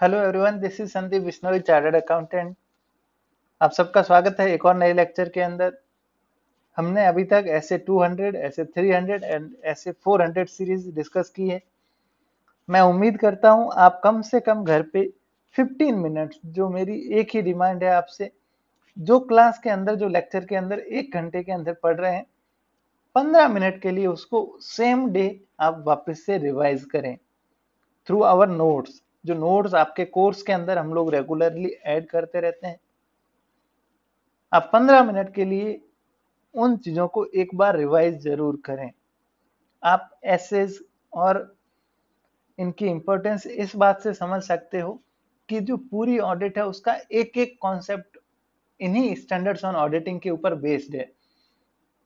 Hello everyone, this is Sandeep Bishnoi, chartered accountant. आप सबका स्वागत है एक और नए लेक्चर के अंदर। हमने अभी तक ऐसे 200, ऐसे 300 एंड ऐसे 400 सीरीज डिस्कस की है। मैं उम्मीद करता हूं आप कम से कम घर पे 15 मिनट्स, जो मेरी एक ही डिमांड है आपसे, जो क्लास के अंदर, जो लेक्चर के अंदर 1 घंटे के अंदर पढ़ रहे हैं, 15 मिनट के लिए उसको सेम डे आप वापस से रिवाइज करें थ्रू आवर नोट्स। जो नोट्स आपके कोर्स के अंदर हम लोग रेगुलरली ऐड करते रहते हैं, आप 15 मिनट के लिए उन चीजों को एक बार रिवाइज जरूर करें। आप एसेज और इनकी इंपॉर्टेंस इस बात से समझ सकते हो कि जो पूरी ऑडिट है उसका एक एक कॉन्सेप्ट इन्हीं स्टैंडर्ड्स ऑन ऑडिटिंग के ऊपर बेस्ड है।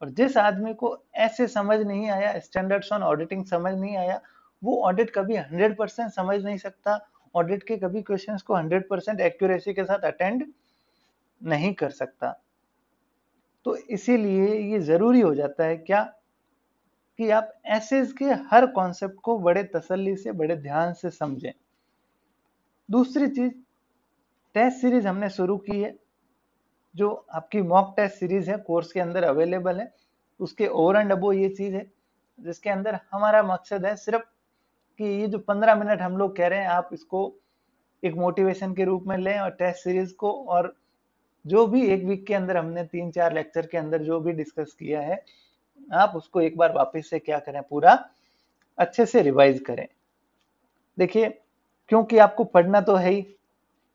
और जिस आदमी को ऐसे समझ नहीं आया, स्टैंडर्ड्स ऑन ऑडिटिंग समझ नहीं आया, वो ऑडिट कभी 100% समझ नहीं सकता, ऑडिट के कभी क्वेश्चंस को 100% एक्यूरेसी के साथ अटेंड नहीं कर सकता। तो इसीलिए ये जरूरी हो जाता है क्या, कि आप एसेज के हर कॉन्सेप्ट को बड़े तसल्ली से, बड़े ध्यान से समझें। दूसरी चीज, टेस्ट सीरीज हमने शुरू की है, जो आपकी मॉक टेस्ट सीरीज है, कोर्स के अंदर अवेलेबल है। उसके ओवर एंड अबो ये चीज है जिसके अंदर हमारा मकसद है सिर्फ कि ये जो 15 मिनट हम लोग कह रहे हैं, आप इसको एक मोटिवेशन के रूप में लें और टेस्ट सीरीज को, और जो भी एक वीक के अंदर हमने 3-4 लेक्चर के अंदर जो भी डिस्कस किया है, आप उसको एक बार वापस से क्या करें, पूरा अच्छे से रिवाइज करें। देखिए, क्योंकि आपको पढ़ना तो है ही,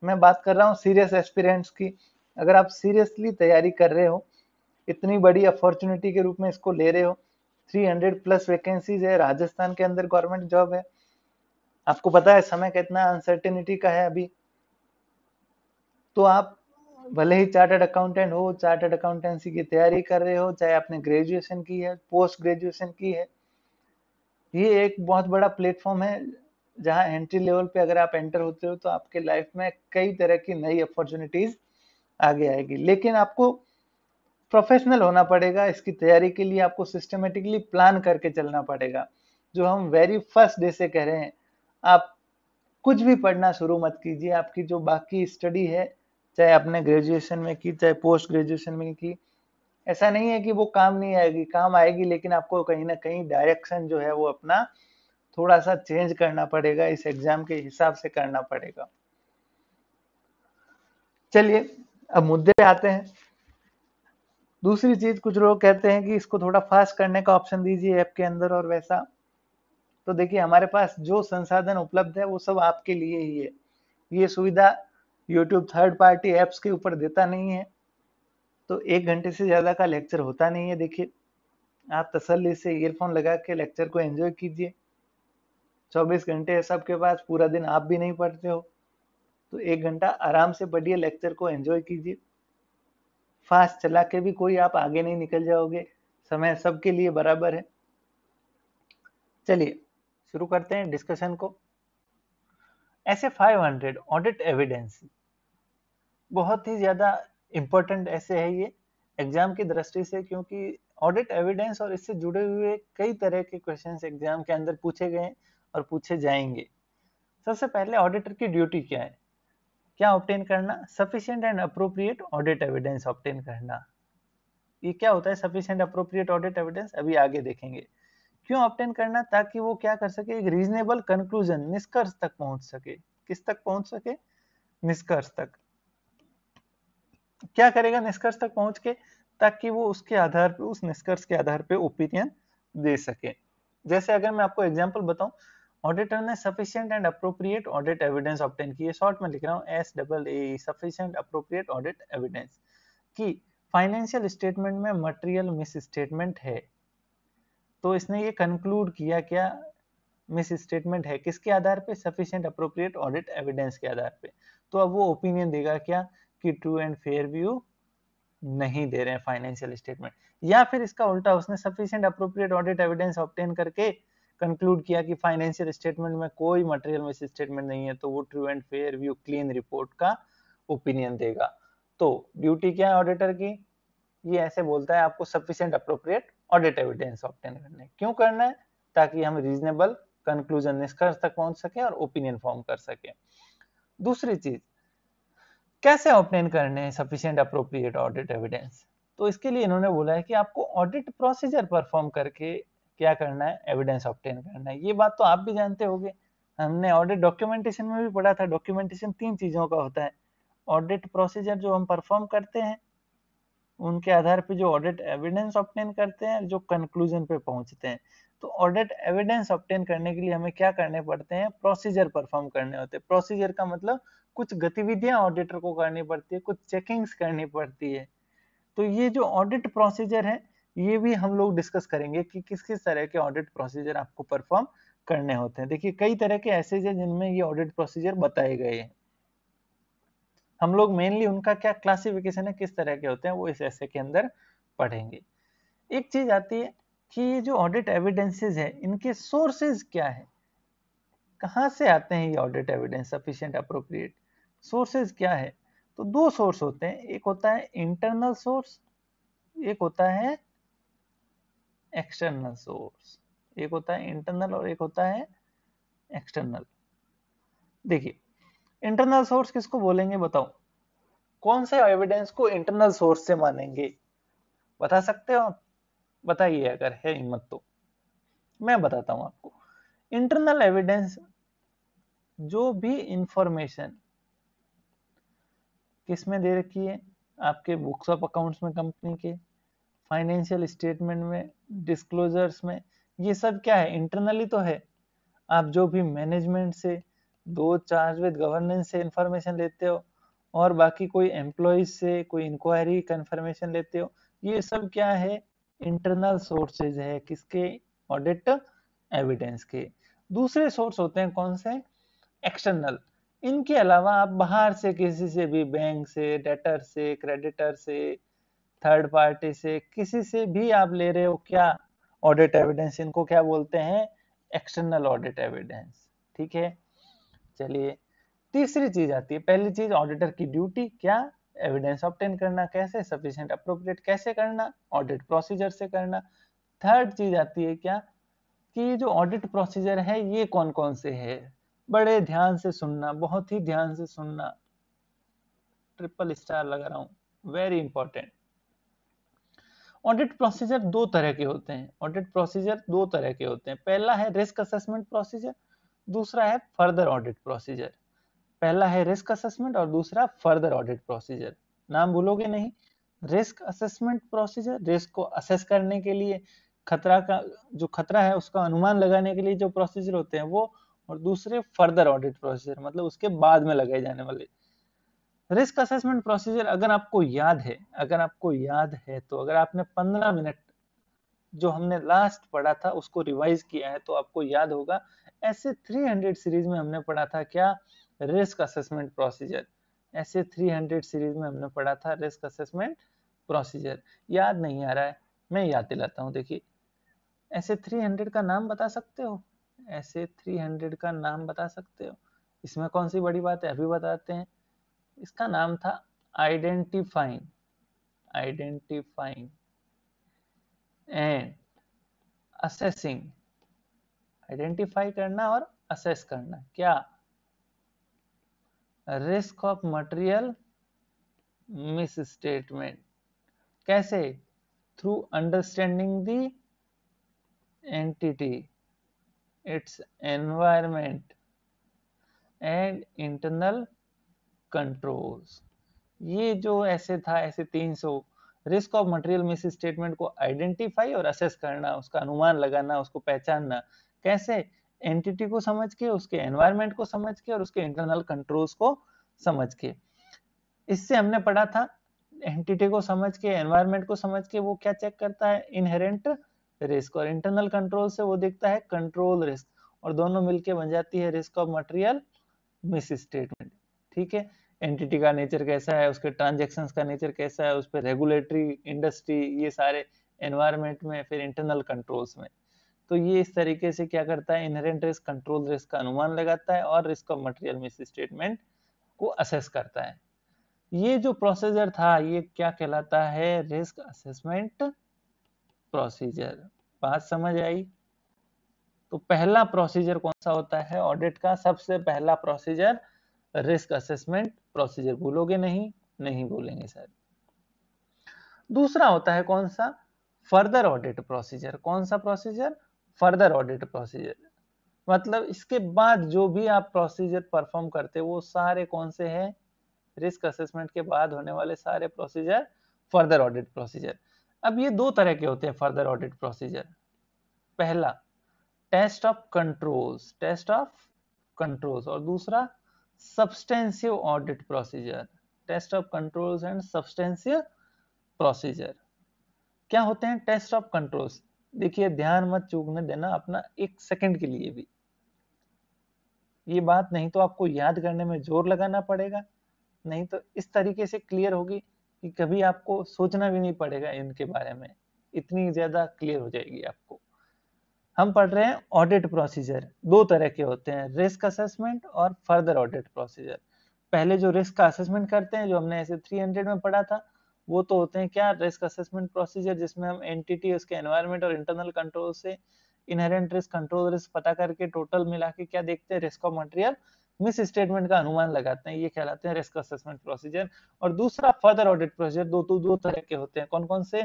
मैं बात कर रहा हूँ सीरियस एस्पिरेंट्स की। अगर आप सीरियसली तैयारी कर रहे हो, इतनी बड़ी अपॉर्चुनिटी के रूप में इसको ले रहे हो, 300 प्लस वैकेंसीज है, राजस्थान के अंदर गवर्नमेंट जॉब है। आपको पता है समय कितना अनसर्टेनिटी का है अभी। तो आप भले ही चार्टर्ड अकाउंटेंट हो, चार्टर्ड अकाउंटेंसी की तैयारी कर रहे हो, चाहे आपने ग्रेजुएशन की है, पोस्ट ग्रेजुएशन की है, ये एक बहुत बड़ा प्लेटफॉर्म है जहां एंट्री लेवल पे अगर आप एंटर होते हो तो आपके लाइफ में कई तरह की नई अपॉर्चुनिटीज आगे आएगी। लेकिन आपको प्रोफेशनल होना पड़ेगा। इसकी तैयारी के लिए आपको सिस्टमेटिकली प्लान करके चलना पड़ेगा। जो हम वेरी फर्स्ट डे से कह रहे हैं, आप कुछ भी पढ़ना शुरू मत कीजिए। आपकी जो बाकी स्टडी है, चाहे आपने ग्रेजुएशन में की, चाहे पोस्ट ग्रेजुएशन में की, ऐसा नहीं है कि वो काम नहीं आएगी, काम आएगी, लेकिन आपको कहीं ना कहीं डायरेक्शन जो है वो अपना थोड़ा सा चेंज करना पड़ेगा, इस एग्जाम के हिसाब से करना पड़ेगा। चलिए अब मुद्दे पे आते हैं। दूसरी चीज, कुछ लोग कहते हैं कि इसको थोड़ा फास्ट करने का ऑप्शन दीजिए ऐप के अंदर और वैसा। तो देखिए, हमारे पास जो संसाधन उपलब्ध है वो सब आपके लिए ही है। ये सुविधा यूट्यूब थर्ड पार्टी एप्स के ऊपर देता नहीं है। तो 1 घंटे से ज्यादा का लेक्चर होता नहीं है। देखिए, आप तसल्ली से ईयरफोन लगा के लेक्चर को एंजॉय कीजिए। 24 घंटे है सबके पास, पूरा दिन आप भी नहीं पढ़ते हो, तो 1 घंटा आराम से पढ़िए, लेक्चर को एंजॉय कीजिए। फास्ट चला के भी कोई आप आगे नहीं निकल जाओगे, समय सबके लिए बराबर है। चलिए शुरू करते हैं डिस्कशन को। ऐसे 500 ऑडिट एविडेंस बहुत ही ज्यादा इंपॉर्टेंट ऐसे है ये एग्जाम की दृष्टि से, क्योंकि ऑडिट एविडेंस और इससे जुड़े हुए कई तरह के क्वेश्चंस एग्जाम के अंदर पूछे गए और पूछे जाएंगे। सबसे पहले ऑडिटर की ड्यूटी क्या है, क्या ऑब्टेन करना, sufficient and appropriate audit evidence obtain करना। ये क्या होता है सफिशिएंट अप्रोप्रिएट ऑडिट एविडेंस, अभी आगे देखेंगे। क्यों ऑब्टेन करना, ताकि वो क्या कर सके, एक रीजनेबल कंक्लूजन, निष्कर्ष तक पहुंच सके। किस तक पहुंच सके, निष्कर्ष तक। क्या करेगा निष्कर्ष तक पहुंच के, ताकि वो उसके आधार पे, उस निष्कर्ष के आधार पे ओपिनियन दे सके। जैसे अगर मैं आपको एग्जांपल बताऊं, ऑडिटर ने sufficient and appropriate audit evidence obtain की है, शॉर्ट में लिख रहा हूं SAA, sufficient appropriate audit evidence, कि फाइनेंशियल स्टेटमेंट में मटेरियल मिस स्टेटमेंट है। तो इसने ये कंक्लूड किया, क्या मिस स्टेटमेंट है, किसके आधार पे, सफिशिएंट अप्रोप्रिएट ऑडिट एविडेंस के आधार पे। तो अब वो ओपिनियन देगा क्या, कि ट्रू एंड फेयर व्यू नहीं दे रहे हैं फाइनेंशियल स्टेटमेंट। या फिर इसका उल्टा, उसने sufficient appropriate audit evidence obtain करके कंक्लूड किया कि फाइनेंशियल स्टेटमेंट में कोई मटेरियल मिस स्टेटमेंट नहीं है, तो वो true and fair view clean report का ओपिनियन देगा। तो ड्यूटी क्या है ऑडिटर की, ये ऐसे बोलता है आपको sufficient appropriate audit evidence obtain करने। क्यों करना है, ताकि हम रीजनेबल कंक्लूजन, निष्कर्ष तक पहुंच सके और ओपिनियन फॉर्म कर सके। दूसरी चीज, कैसे ऑब्टेन करने हैं सफिशिएंट अप्रोप्रिएट ऑडिट एविडेंस? तो इसके लिए इन्होंने बोला है कि आपको ऑडिट प्रोसीजर परफॉर्म करके क्या करना है, एविडेंस ऑब्टेन करना है। ये बात तो आप भी जानते होंगे, हमने ऑडिट डॉक्यूमेंटेशन में भी पढ़ा था। डॉक्यूमेंटेशन 3 चीजों का होता है। ऑडिट प्रोसीजर जो हम परफॉर्म करते हैं, उनके आधार पे जो ऑडिट एविडेंस ऑब्टेन करते हैं, जो कंक्लूजन पे पहुंचते हैं। तो ऑडिट एविडेंस ऑब्टेन करने के लिए हमें क्या करने पड़ते हैं, प्रोसीजर परफॉर्म करने होते हैं। प्रोसीजर का मतलब कुछ गतिविधियां ऑडिटर को करनी पड़ती है, कुछ चेकिंग्स करनी पड़ती है। तो ये जो ऑडिट प्रोसीजर है, ये भी हम लोग डिस्कस करेंगे कि किस किस तरह के ऑडिट प्रोसीजर आपको परफॉर्म करने होते हैं। देखिए, कई तरह के ऐसे हैं जिनमें ये ऑडिट प्रोसीजर बताए गए हैं। हम लोग मेनली उनका क्या क्लासिफिकेशन है, किस तरह के होते हैं, वो इस ऐसे के अंदर पढ़ेंगे। एक चीज आती है कि ये जो ऑडिट एविडेंसेस है, इनके सोर्सेज क्या है, कहाँ से आते हैं ये audit evidence sufficient appropriate, sources क्या है? तो दो सोर्स होते हैं, एक होता है इंटरनल सोर्स, एक होता है एक्सटर्नल सोर्स। एक होता है इंटरनल और एक होता है एक्सटर्नल। देखिए, इंटरनल सोर्स किसको बोलेंगे, बताओ कौन से एविडेंस को इंटरनल सोर्स से मानेंगे, बता सकते हो आप? बताइए अगर है हिम्मत तो। मैं बताता हूं आपको। इंटरनल एविडेंस, जो भी इंफॉर्मेशन किस में दे रखी है, आपके बुक्स ऑफ अकाउंट्स में, कंपनी के फाइनेंशियल स्टेटमेंट में, डिस्क्लोजर्स में, ये सब क्या है, इंटरनली तो है। आप जो भी मैनेजमेंट से, दो चार्ज विद गवर्नेंस से इंफॉर्मेशन लेते हो, और बाकी कोई एम्प्लॉइज से कोई इंक्वायरी कंफर्मेशन लेते हो, ये सब क्या है, इंटरनल सोर्सेज है, किसके, ऑडिट एविडेंस के। दूसरे सोर्स होते हैं कौन से, एक्सटर्नल। इनके अलावा आप बाहर से किसी से भी, बैंक से, डेटर से, क्रेडिटर से, थर्ड पार्टी से, किसी से भी आप ले रहे हो क्या, ऑडिट एविडेंस, इनको क्या बोलते हैं, एक्सटर्नल ऑडिट एविडेंस। ठीक है, चलिए तीसरी चीज आती है। पहली चीज ऑडिटर की ड्यूटी, क्या, एविडेंस ऑब्टेन करना, कैसे, सफिशिएंट अप्रोप्रिएट कैसे करना, ऑडिट प्रोसीजर से करना। थर्ड चीज आती है क्या, कि जो ऑडिट प्रोसीजर है ये कौन कौन से है। बड़े ध्यान से सुनना, बहुत ही ध्यान से सुनना, ट्रिपल स्टार लगा रहा हूं, वेरी इंपॉर्टेंट। ऑडिट प्रोसीजर दो तरह के होते हैं। ऑडिट प्रोसीजर दो तरह के होते हैं, पहला है रिस्क असेसमेंट प्रोसीजर, दूसरा है फर्दर ऑडिट प्रोसीजर। पहला है रिस्क असेसमेंट और दूसरा फर्दर ऑडिट प्रोसीजर। नाम भूलोगे नहीं। रिस्क असेसमेंट प्रोसीजर, रिस्क को असेस करने के लिए, खतरा का जो खतरा है उसका अनुमान लगाने के लिए जो प्रोसीजर होते हैं वो, और दूसरे फर्दर ऑडिट प्रोसीजर, मतलब उसके बाद में लगाए जाने वाले। रिस्क असेसमेंट प्रोसीजर, अगर आपको याद है, तो अगर आपने 15 मिनट जो हमने लास्ट पढ़ा था उसको रिवाइज किया है तो आपको याद होगा। ऐसे 300 सीरीज में हमने पढ़ा था क्या, रिस्क असेसमेंट प्रोसीजर। ऐसे 300 सीरीज में हमने पढ़ा था रिस्क असेसमेंट प्रोसीजर। याद नहीं आ रहा है, मैं याद दिलाता हूँ। देखिए, ऐसे 300 का नाम बता सकते हो, ऐसे 300 का नाम बता सकते हो? इसमें कौन सी बड़ी बात है, अभी बताते हैं। इसका नाम था identifying, identifying and assessing. Identify करना और असेस करना, क्या, risk of material misstatement. कैसे, through understanding the entity, its environment and internal controls. ये जो ऐसे था, ऐसे 300, risk of material misstatement को आइडेंटिफाई और असेस करना, उसका अनुमान लगाना, उसको पहचानना। कैसे, एंटिटी को समझ के, उसके एनवायरमेंट को समझ के और उसके इंटरनल कंट्रोल्स को समझ के। इससे हमने पढ़ा था, एंटिटी को समझ के, एनवायरमेंट को समझ के वो क्या चेक करता है, इनहेरेंट रिस्क, और इंटरनल कंट्रोल से वो देखता है कंट्रोल रिस्क, और दोनों मिलके बन जाती है risk of material miss statement. ठीक है, एंटिटी का नेचर कैसा है, उसके ट्रांजेक्शन्स का नेचर कैसा है, उस पर रेगुलेटरी, इंडस्ट्री, ये सारे एनवायरमेंट में, फिर इंटरनल कंट्रोल्स में। तो ये इस तरीके से क्या करता है, इनहेरेंट रिस्क, कंट्रोल रिस्क का अनुमान लगाता है और risk of material misstatement को असेस करता है। ये जो प्रोसीजर था ये क्या कहलाता है, रिस्क असेसमेंट प्रोसीजर। बात समझ आई? तो पहला प्रोसीजर कौन सा होता है ऑडिट का, सबसे पहला प्रोसीजर रिस्क असेसमेंट प्रोसीजर। भूलोगे नहीं? नहीं भूलेंगे सर। दूसरा होता है कौन सा? Further audit procedure. कौन सा प्रोसीजर? Further audit procedure. मतलब इसके बाद जो भी आप प्रोसीजर परफॉर्म करते हो वो सारे कौन से हैं? रिस्क असेसमेंट के बाद होने वाले सारे प्रोसीजर फर्दर ऑडिट प्रोसीजर। अब ये दो तरह के होते हैं फर्दर ऑडिट प्रोसीजर। पहला test of controls, test of controls, और दूसरा substantive audit procedure, test of controls and substantive procedure. क्या होते हैं टेस्ट ऑफ कंट्रोल्स? देखिए ध्यान मत चूकने देना अपना एक सेकंड के लिए भी, ये बात नहीं तो आपको याद करने में जोर लगाना पड़ेगा, नहीं तो इस तरीके से क्लियर होगी कि कभी आपको सोचना भी नहीं पड़ेगा इनके बारे में, इतनी ज्यादा क्लियर हो जाएगी आपको। हम पढ़ रहे हैं ऑडिट प्रोसीजर। दो तरह के होते हैं, रिस्क असेसमेंट और फर्दर ऑडिट प्रोसीजर। पहले जो रिस्क का असेसमेंट करते हैं, जो हमने ऐसे 300 में पढ़ा था, वो तो होते हैं क्या? रिस्क असेसमेंट प्रोसीजर, जिसमें हम एंटिटी, उसके एनवायरनमेंट और इंटरनल कंट्रोल से इनहेरेंट रिस्क, कंट्रोल रिस्क पता करके टोटल मिला के क्या देखते हैं? Risk of material miss statement का अनुमान लगाते हैं, ये कहलाते हैं रिस्क असेसमेंट प्रोसीजर। और दूसरा फर्दर ऑडिट प्रोसीजर। दो तरह के होते हैं, कौन कौन से?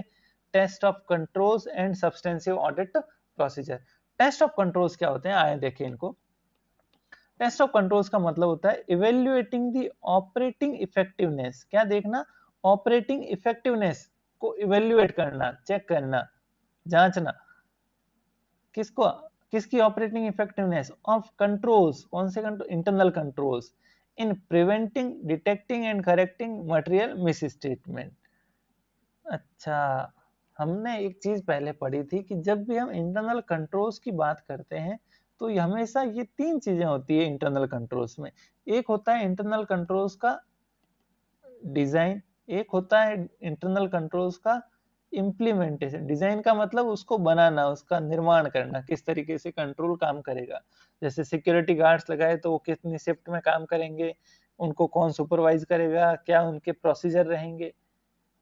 Test of controls and substantive audit procedure. Test of controls क्या होते हैं? आए देखें इनको। टेस्ट ऑफ कंट्रोल्स का मतलब होता है इवेल्युएटिंग द ऑपरेटिंग इफेक्टिवनेस। क्या देखना? ऑपरेटिंग इफेक्टिवनेस को इवेल्युएट करना, चेक करना, जांचना। किसको? किसकी ऑपरेटिंग इफेक्टिवनेस? Of controls. कौन से control? Internal controls in preventing, detecting and correcting material miss statement. अच्छा, हमने एक चीज पहले पढ़ी थी कि जब भी हम इंटरनल कंट्रोल्स की बात करते हैं तो ये हमेशा ये तीन चीजें होती है इंटरनल कंट्रोल्स में। एक होता है इंटरनल कंट्रोल्स का डिजाइन, एक होता है इंटरनल कंट्रोल्स का इम्प्लीमेंटेशन। डिजाइन का मतलब उसको बनाना, उसका निर्माण करना, किस तरीके से कंट्रोल काम करेगा। जैसे सिक्योरिटी गार्ड्स लगाए तो वो कितनी शिफ्ट में काम करेंगे, उनको कौन सुपरवाइज करेगा, क्या उनके प्रोसीजर रहेंगे,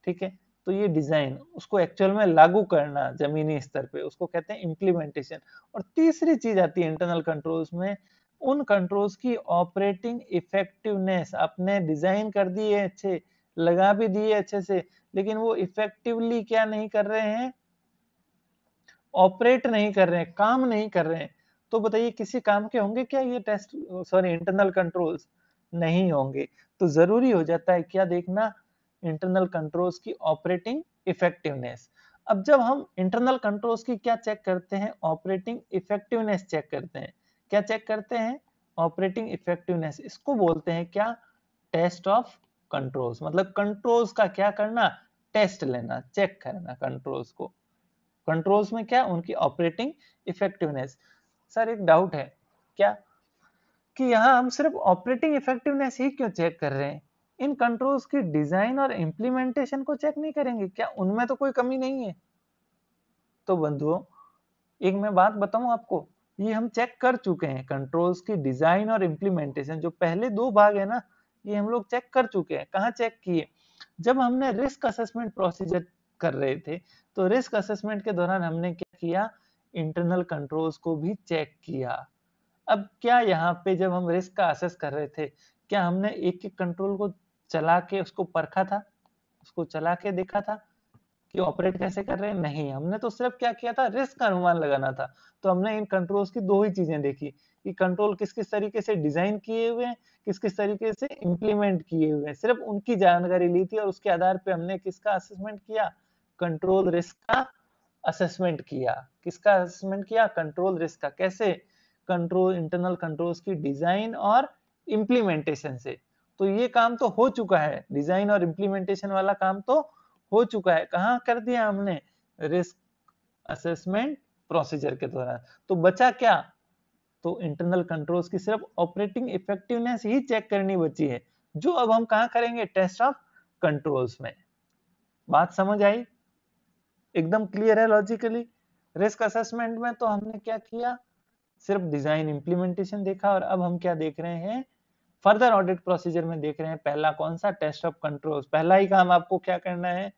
ठीक है। तो ये डिजाइन, उसको एक्चुअल में लागू करना जमीनी स्तर पे, उसको कहते हैं इम्प्लीमेंटेशन। और तीसरी चीज आती है इंटरनल कंट्रोल्स में, उन कंट्रोल्स की ऑपरेटिंग इफेक्टिवनेस। आपने डिजाइन कर दिए अच्छे, लगा भी दिए अच्छे से, लेकिन वो इफेक्टिवली क्या नहीं कर रहे हैं? ऑपरेट नहीं कर रहे हैं, काम नहीं कर रहे हैं। तो बताइए किसी काम के होंगे क्या ये टेस्ट, सॉरी इंटरनल कंट्रोल्स? नहीं होंगे। तो जरूरी हो जाता है क्या देखना? इंटरनल कंट्रोल्स की ऑपरेटिंग इफेक्टिवनेस। अब जब हम इंटरनल कंट्रोल्स की क्या चेक करते हैं? ऑपरेटिंग इफेक्टिवनेस चेक करते हैं। क्या चेक करते हैं? Operating effectiveness. इसको बोलते हैं क्या? Test of controls. मतलब कंट्रोल्स का क्या करना? टेस्ट लेना, चेक करना कंट्रोल्स को। कंट्रोल्स में क्या? उनकी ऑपरेटिंग इफेक्टिवनेस। सर एक डाउट है क्या, कि यहाँ हम सिर्फ ऑपरेटिंग इफेक्टिवनेस ही क्यों चेक कर रहे हैं? इन कंट्रोल्स की डिजाइन और इंप्लीमेंटेशन को चेक नहीं करेंगे क्या? उनमें तो कोई कमी नहीं है? तो बंधुओं, एक मैं बात बताऊं आपको, ये हम चेक कर चुके हैं। कंट्रोल्स की डिजाइन और इंप्लीमेंटेशन, जो पहले दो भाग है ना, ये हम लोग चेक कर चुके हैं। कहाँ चेक किए? जब हमने रिस्क असेसमेंट प्रोसीजर कर रहे थे, तो रिस्क असेसमेंट के दौरान हमने क्या किया? इंटरनल कंट्रोल्स को भी चेक किया। अब क्या यहाँ पे जब हम रिस्क का असेस कर रहे थे, क्या हमने एक एक कंट्रोल को चला के उसको परखा था? उसको चला के देखा था कि ऑपरेट कैसे कर रहे हैं? नहीं, हमने तो सिर्फ क्या किया था? रिस्क का अनुमान लगाना था। तो हमने इन कंट्रोल्स की दो ही चीजें देखी कि कंट्रोल किस किस तरीके से डिजाइन किए हुए हैं, किस किस तरीके से इंप्लीमेंट किए हुए हैं, सिर्फ उनकी जानकारी ली थी। और उसके आधार पे हमने किसका असेसमेंट किया? कंट्रोल रिस्क का असेसमेंट किया। किसका असेसमेंट किया? कंट्रोल रिस्क का। कैसे? कंट्रोल, इंटरनल कंट्रोल्स की डिजाइन और इंप्लीमेंटेशन से। तो ये काम तो हो चुका है, डिजाइन और इंप्लीमेंटेशन वाला काम तो हो चुका है। कहाँ कर दिया हमने? रिस्क असेसमेंट प्रोसीजर के दौरान। तो बचा क्या? तो इंटरनल कंट्रोल्स की सिर्फ ऑपरेटिंग इफेक्टिवनेस ही चेक करनी बची है, जो अब हम कहाँ करेंगे? टेस्ट ऑफ कंट्रोल्स में। बात समझ आई? एकदम क्लियर है लॉजिकली? रिस्क असेसमेंट में तो हमने क्या किया? सिर्फ डिजाइन इंप्लीमेंटेशन देखा। और अब हम क्या देख रहे हैं? फर्दर ऑडिट प्रोसीजर में देख रहे हैं पहला कौन सा? Test of controls. पहला ही काम आपको क्या करना है?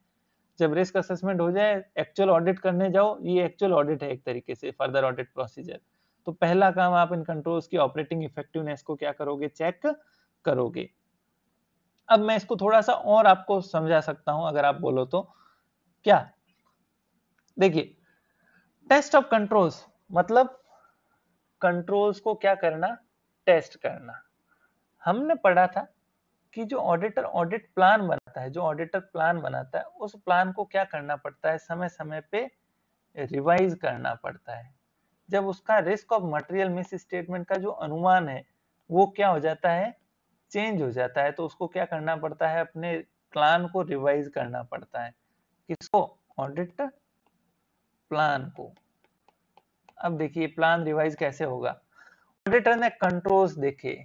जब रिस्क असेसमेंट हो जाए, एक्चुअल ऑडिट करने जाओ, ये एक्चुअल ऑडिट है एक तरीके से, फर्दर ऑडिट प्रोसीजर। तो पहला काम आप इन कंट्रोल्स की ऑपरेटिंग इफेक्टिवनेस को क्या करोगे? चेक करोगे। अब मैं इसको थोड़ा सा और आपको समझा सकता हूं अगर आप बोलो तो। क्या, देखिए, टेस्ट ऑफ कंट्रोल्स मतलब कंट्रोल्स को क्या करना, टेस्ट करना। हमने पढ़ा था कि जो ऑडिटर ऑडिट प्लान बनाता है, जो ऑडिटर प्लान बनाता है, उस प्लान को क्या करना पड़ता है, समय समय पे रिवाइज करना पड़ता है। जब उसका risk of material miss statement का जो अनुमान है वो क्या हो जाता है, चेंज हो जाता है, तो उसको क्या करना पड़ता है, अपने प्लान को रिवाइज करना पड़ता है। किसको, ऑडिट प्लान को। अब देखिए प्लान रिवाइज कैसे होगा। ऑडिटर ने कंट्रोल्स देखे,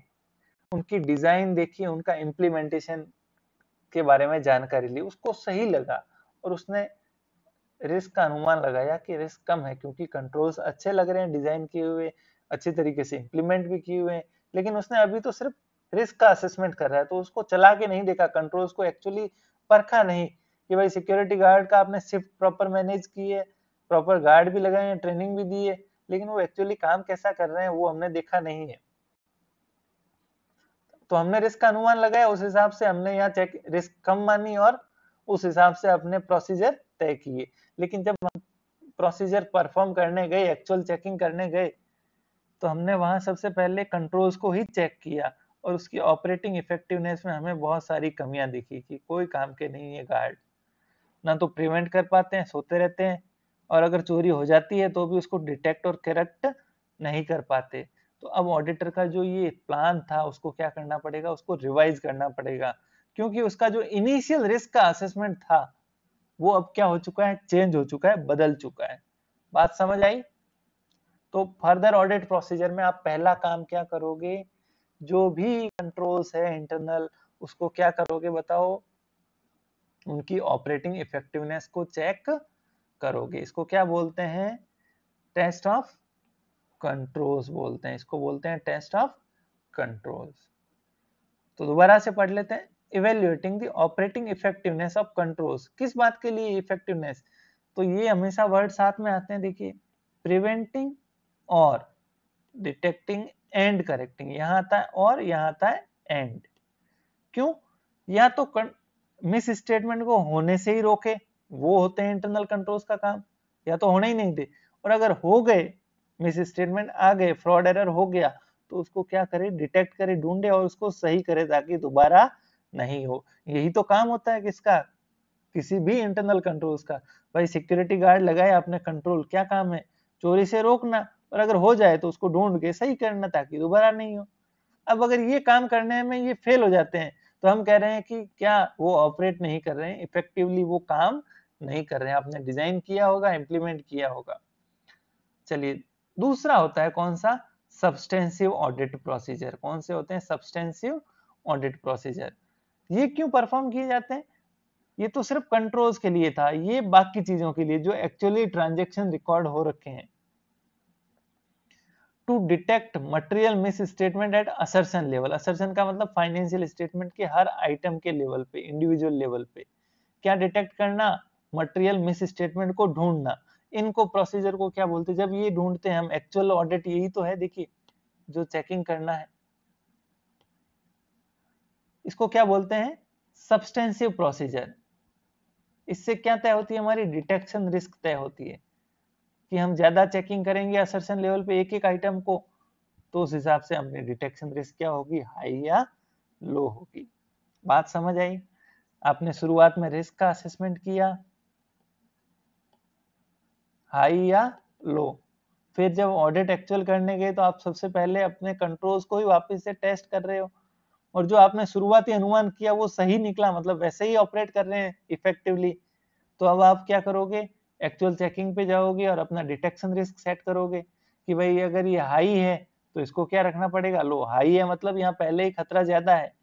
उनकी डिजाइन देखी, उनका इम्प्लीमेंटेशन के बारे में जानकारी ली, उसको सही लगा और उसने रिस्क का अनुमान लगाया कि रिस्क कम है, क्योंकि कंट्रोल्स अच्छे लग रहे हैं डिजाइन किए हुए, अच्छे तरीके से इंप्लीमेंट भी किए हुए हैं। लेकिन उसने अभी तो सिर्फ रिस्क का असेसमेंट कर रहा है, तो उसको चला के नहीं देखा, कंट्रोल्स को एक्चुअली परखा नहीं कि भाई सिक्योरिटी गार्ड का आपने शिफ्ट प्रॉपर मैनेज की है, प्रॉपर गार्ड भी लगाए हैं, ट्रेनिंग भी दी है, लेकिन वो एक्चुअली काम कैसा कर रहे हैं वो हमने देखा नहीं है। तो हमने रिस्क का अनुमान लगाया, उस हिसाब से हमने यहाँ चेक रिस्क कम मानी और उस हिसाब से अपने प्रोसीजर तय किए। लेकिन जब हम प्रोसीजर परफॉर्म करने गए, एक्चुअल चेकिंग करने गए, तो हमने वहां सबसे पहले कंट्रोल्स को ही चेक किया और उसकी ऑपरेटिंग इफेक्टिवनेस में हमें बहुत सारी कमियां दिखी कि कोई काम के नहीं है गार्ड, ना तो प्रिवेंट कर पाते हैं, सोते रहते हैं, और अगर चोरी हो जाती है तो भी उसको डिटेक्ट और करेक्ट नहीं कर पाते। तो अब ऑडिटर का जो ये प्लान था उसको क्या करना पड़ेगा, उसको रिवाइज करना पड़ेगा, क्योंकि उसका जो इनिशियल रिस्क का असेसमेंट था वो अब क्या हो चुका है, चेंज हो चुका है, बदल चुका है। बात समझ आई? तो फर्दर ऑडिट प्रोसीजर में आप पहला काम क्या करोगे, जो भी कंट्रोल्स है इंटरनल, उसको क्या करोगे बताओ, उनकी ऑपरेटिंग इफेक्टिवनेस को चेक करोगे। इसको क्या बोलते हैं, टेस्ट ऑफ कंट्रोल्स बोलते हैं, इसको बोलते हैं टेस्ट ऑफ कंट्रोल्स। तो दोबारा से पढ़ लेते हैं, evaluating the operating effectiveness of controls. किस बात के लिए इफेक्टिवनेस, तो ये हमेशा वर्ड साथ में आते हैं, देखिए, प्रिवेंटिंग और डिटेक्टिंग एंड करेक्टिंग, यहाँ आता है और यहाँ आता है एंड। क्यों, या तो मिस स्टेटमेंट को होने से ही रोके, वो होते हैं इंटरनल कंट्रोल्स का काम, या तो होने ही नहीं दे, और अगर हो गए, मिस स्टेटमेंट आ गए, फ्रॉड एरर हो गया, तो उसको क्या करे, डिटेक्ट करे, ढूंढे और उसको सही करे ताकि दोबारा नहीं हो। यही तो काम होता है किसका, किसी भी इंटरनल कंट्रोल्स का। भाई सिक्योरिटी गार्ड लगाए आपने कंट्रोल, क्या काम है, चोरी से रोकना, और अगर हो जाए तो उसको ढूंढ के सही करना ताकि दोबारा नहीं हो। अब अगर ये काम करने में ये फेल हो जाते हैं तो हम कह रहे हैं कि क्या वो ऑपरेट नहीं कर रहे हैं इफेक्टिवली, वो काम नहीं कर रहे हैं, आपने डिजाइन किया होगा, इंप्लीमेंट किया होगा। चलिए, दूसरा होता है कौन सा, सब्सटेंसिव ऑडिट प्रोसीजर। कौन से होते हैं, सब्सटेंसिव ऑडिट प्रोसीजर। ये क्यों परफॉर्म किए जाते हैं, ये तो सिर्फ कंट्रोल्स के लिए था, ये बाकी चीजों के लिए जो एक्चुअली ट्रांजैक्शन रिकॉर्ड हो रखे हैं। To detect material misstatement at assertion level. Assertion का मतलब फाइनेंशियल स्टेटमेंट के हर आइटम के लेवल पे, इंडिविजुअल लेवल पे क्या डिटेक्ट करना, मटेरियल मिस स्टेटमेंट को ढूंढना। इनको प्रोसीजर को क्या बोलते हैं, जब ये ढूंढते हैं हम, एक्चुअल ऑडिट यही तो है, देखिए जो चेकिंग करना है, इसको क्या बोलते हैं, सब्सटेंसिव प्रोसीजर। इससे क्या तय होती है, हमारी डिटेक्शन रिस्क तय होती है कि हम ज्यादा चेकिंग करेंगे असर्शन लेवल पे एक एक आइटम को, तो उस हिसाब से अपनी डिटेक्शन रिस्क क्या होगी, हाई या लो होगी। बात समझ आई? आपने शुरुआत में रिस्क का असेसमेंट किया, हाई या लो, फिर जब ऑडिट एक्चुअल करने गए तो आप सबसे पहले अपने कंट्रोल्स को ही वापस से टेस्ट कर रहे हो, और जो आपने शुरुआती अनुमान किया वो सही निकला, मतलब वैसे ही ऑपरेट कर रहे हैं इफेक्टिवली, तो अब आप क्या करोगे, एक्चुअल चेकिंग पे जाओगे और अपना डिटेक्शन रिस्क सेट करोगे कि भाई अगर ये हाई है तो इसको क्या रखना पड़ेगा, लो। हाई है मतलब यहाँ पहले ही खतरा ज्यादा है,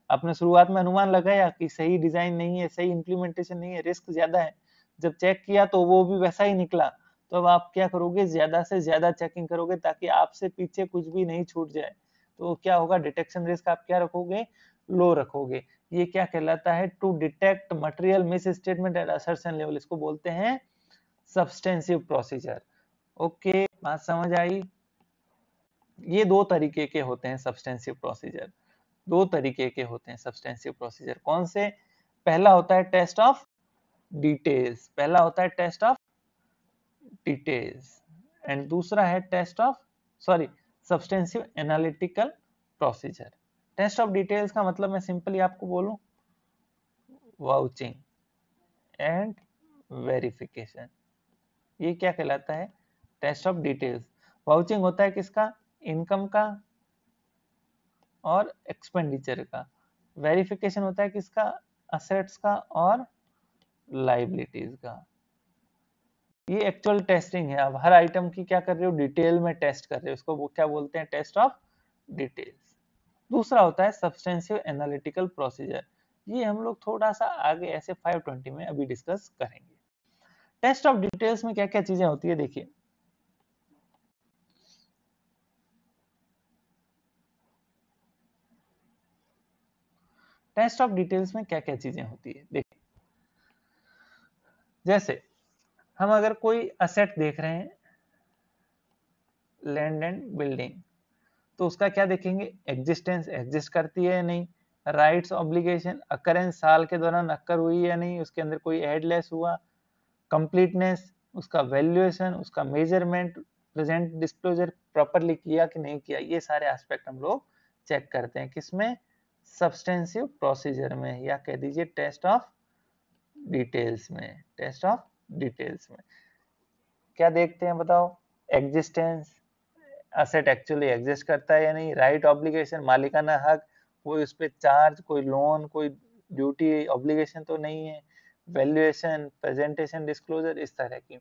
आपने शुरुआत में अनुमान लगाया कि सही डिजाइन नहीं है, सही इंप्लीमेंटेशन नहीं है, रिस्क ज्यादा है, जब चेक किया तो वो भी वैसा ही निकला, तो अब आप क्या करोगे, ज्यादा से ज्यादा चेकिंग करोगे ताकि आपसे पीछे कुछ भी नहीं छूट जाए। तो क्या होगा, डिटेक्शन रिस्क आप क्या रखोगे, लो रखोगे। ये क्या कहलाता है, to detect material misstatement at assertion level, इसको बोलते हैं सब्सटेंसिव प्रोसीजर। ओके, बात समझ आई? ये दो तरीके के होते हैं सब्सटेंसिव प्रोसीजर। दो तरीके के होते हैं सब्सटेंसिव प्रोसीजर। कौन से? पहला होता है टेस्ट ऑफ डिटेल्स, पहला होता है टेस्ट ऑफ डिटेल्स, एंड दूसरा है test of sorry substantive analytical procedure. Test of details का मतलब मैं सिंपली आपको बोलूं, वाउचिंग एंड वेरिफिकेशन। ये क्या कहलाता है? Test of details. वाउचिंग होता है किसका? इनकम का और एक्सपेंडिचर का। वेरिफिकेशन होता है किसका? असेट्स का और लाइबिलिटीज का। ये एक्चुअल टेस्टिंग है। अब हर आइटम की क्या कर रहे हो? डिटेल में टेस्ट कर रहे हो, उसको वो क्या बोलते हैं? Test of details. दूसरा होता है सब्सटेंसिव एनालिटिकल प्रोसीजर। ये हम लोग थोड़ा सा आगे ऐसे 520 में अभी डिस्कस करेंगे। टेस्ट ऑफ डिटेल्स में क्या क्या चीजें होती है देखिए। टेस्ट ऑफ डिटेल्स में क्या क्या चीजें होती है देखिए। जैसे हम अगर कोई असेट देख रहे हैं, लैंड एंड बिल्डिंग, तो उसका क्या देखेंगे? एग्जिस्टेंस, एग्जिस्ट करती है या नहीं। राइट्स ऑब्लिगेशन, अकरेंस साल के दौरान अक्कर हुई या नहीं, उसके अंदर कोई एड लेस हुआ। कंप्लीटनेस, उसका वैल्यूएशन, उसका मेजरमेंट, प्रेजेंट डिस्क्लोजर प्रॉपरली किया कि नहीं किया, ये सारे एस्पेक्ट हम लोग चेक करते हैं। किसमें? सब्सटेंसिव प्रोसीजर में, या कह दीजिए टेस्ट ऑफ डिटेल्स में। टेस्ट ऑफ डिटेल्स में क्या देखते हैं बताओ? एग्जिस्टेंस, असेट एक्चुअली एग्जिस्ट करता है या नहीं। राइट ऑब्लिगेशन, मालिकाना हक, कोई उस पर चार्ज, कोई लोन, कोई ड्यूटी ऑब्लिगेशन तो नहीं है। वैल्यूएशन, प्रेजेंटेशन, डिस्क्लोजर, इस तरह की।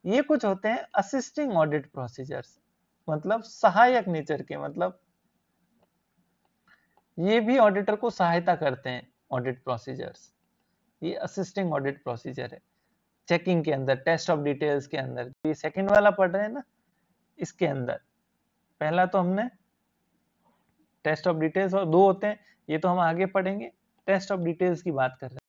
ये कुछ होते हैं असिस्टिंग ऑडिट प्रोसीजर्स, मतलब सहायक नेचर के, मतलब ये भी ऑडिटर को सहायता करते हैं। ऑडिट प्रोसीजर्स ये असिस्टिंग ऑडिट प्रोसीजर है। चेकिंग के अंदर, टेस्ट ऑफ डिटेल्स के अंदर, ये सेकंड वाला पढ़ रहे हैं ना, इसके अंदर पहला तो हमने टेस्ट ऑफ डिटेल्स, और दो होते हैं, ये तो हम आगे पढ़ेंगे। टेस्ट ऑफ डिटेल्स की बात कर रहे हैं।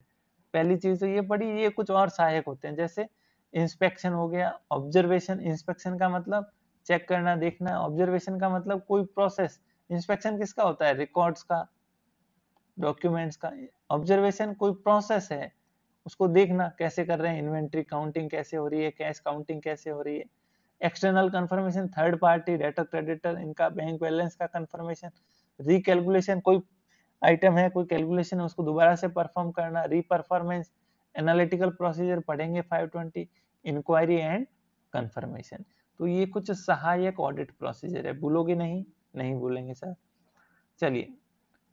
पहली चीज तो ये पढ़ी, ये कुछ और सहायक होते हैं, जैसे इंस्पेक्शन हो गया। ऑब्जर्वेशन, इंस्पेक्शन का मतलब चेक करना, देखना। ऑब्जर्वेशन का मतलब कोई प्रोसेस। इंस्पेक्शन किसका होता है? रिकॉर्ड्स का, डॉक्यूमेंट्स का। ऑब्जर्वेशन कोई प्रोसेस है, उसको देखना कैसे कर रहे हैं, इन्वेंट्री काउंटिंग कैसे हो रही है, कैश काउंटिंग कैसे हो रही है। External confirmation, third party, debtor creditor, इनका बैंक बैलेंस का कंफर्मेशन। रिकैलकुलेशन, कोई आइटम है, कोई कैलकुलेशन है, उसको दोबारा से परफॉर्म करना। रीपरफॉर्मेंस, एनालिटिकल प्रोसीजर पढ़ेंगे 520। Inquiry and confirmation. तो ये कुछ सहायक ऑडिट प्रोसीजर है। भूलोगे नहीं? नहीं भूलेंगे सर। चलिए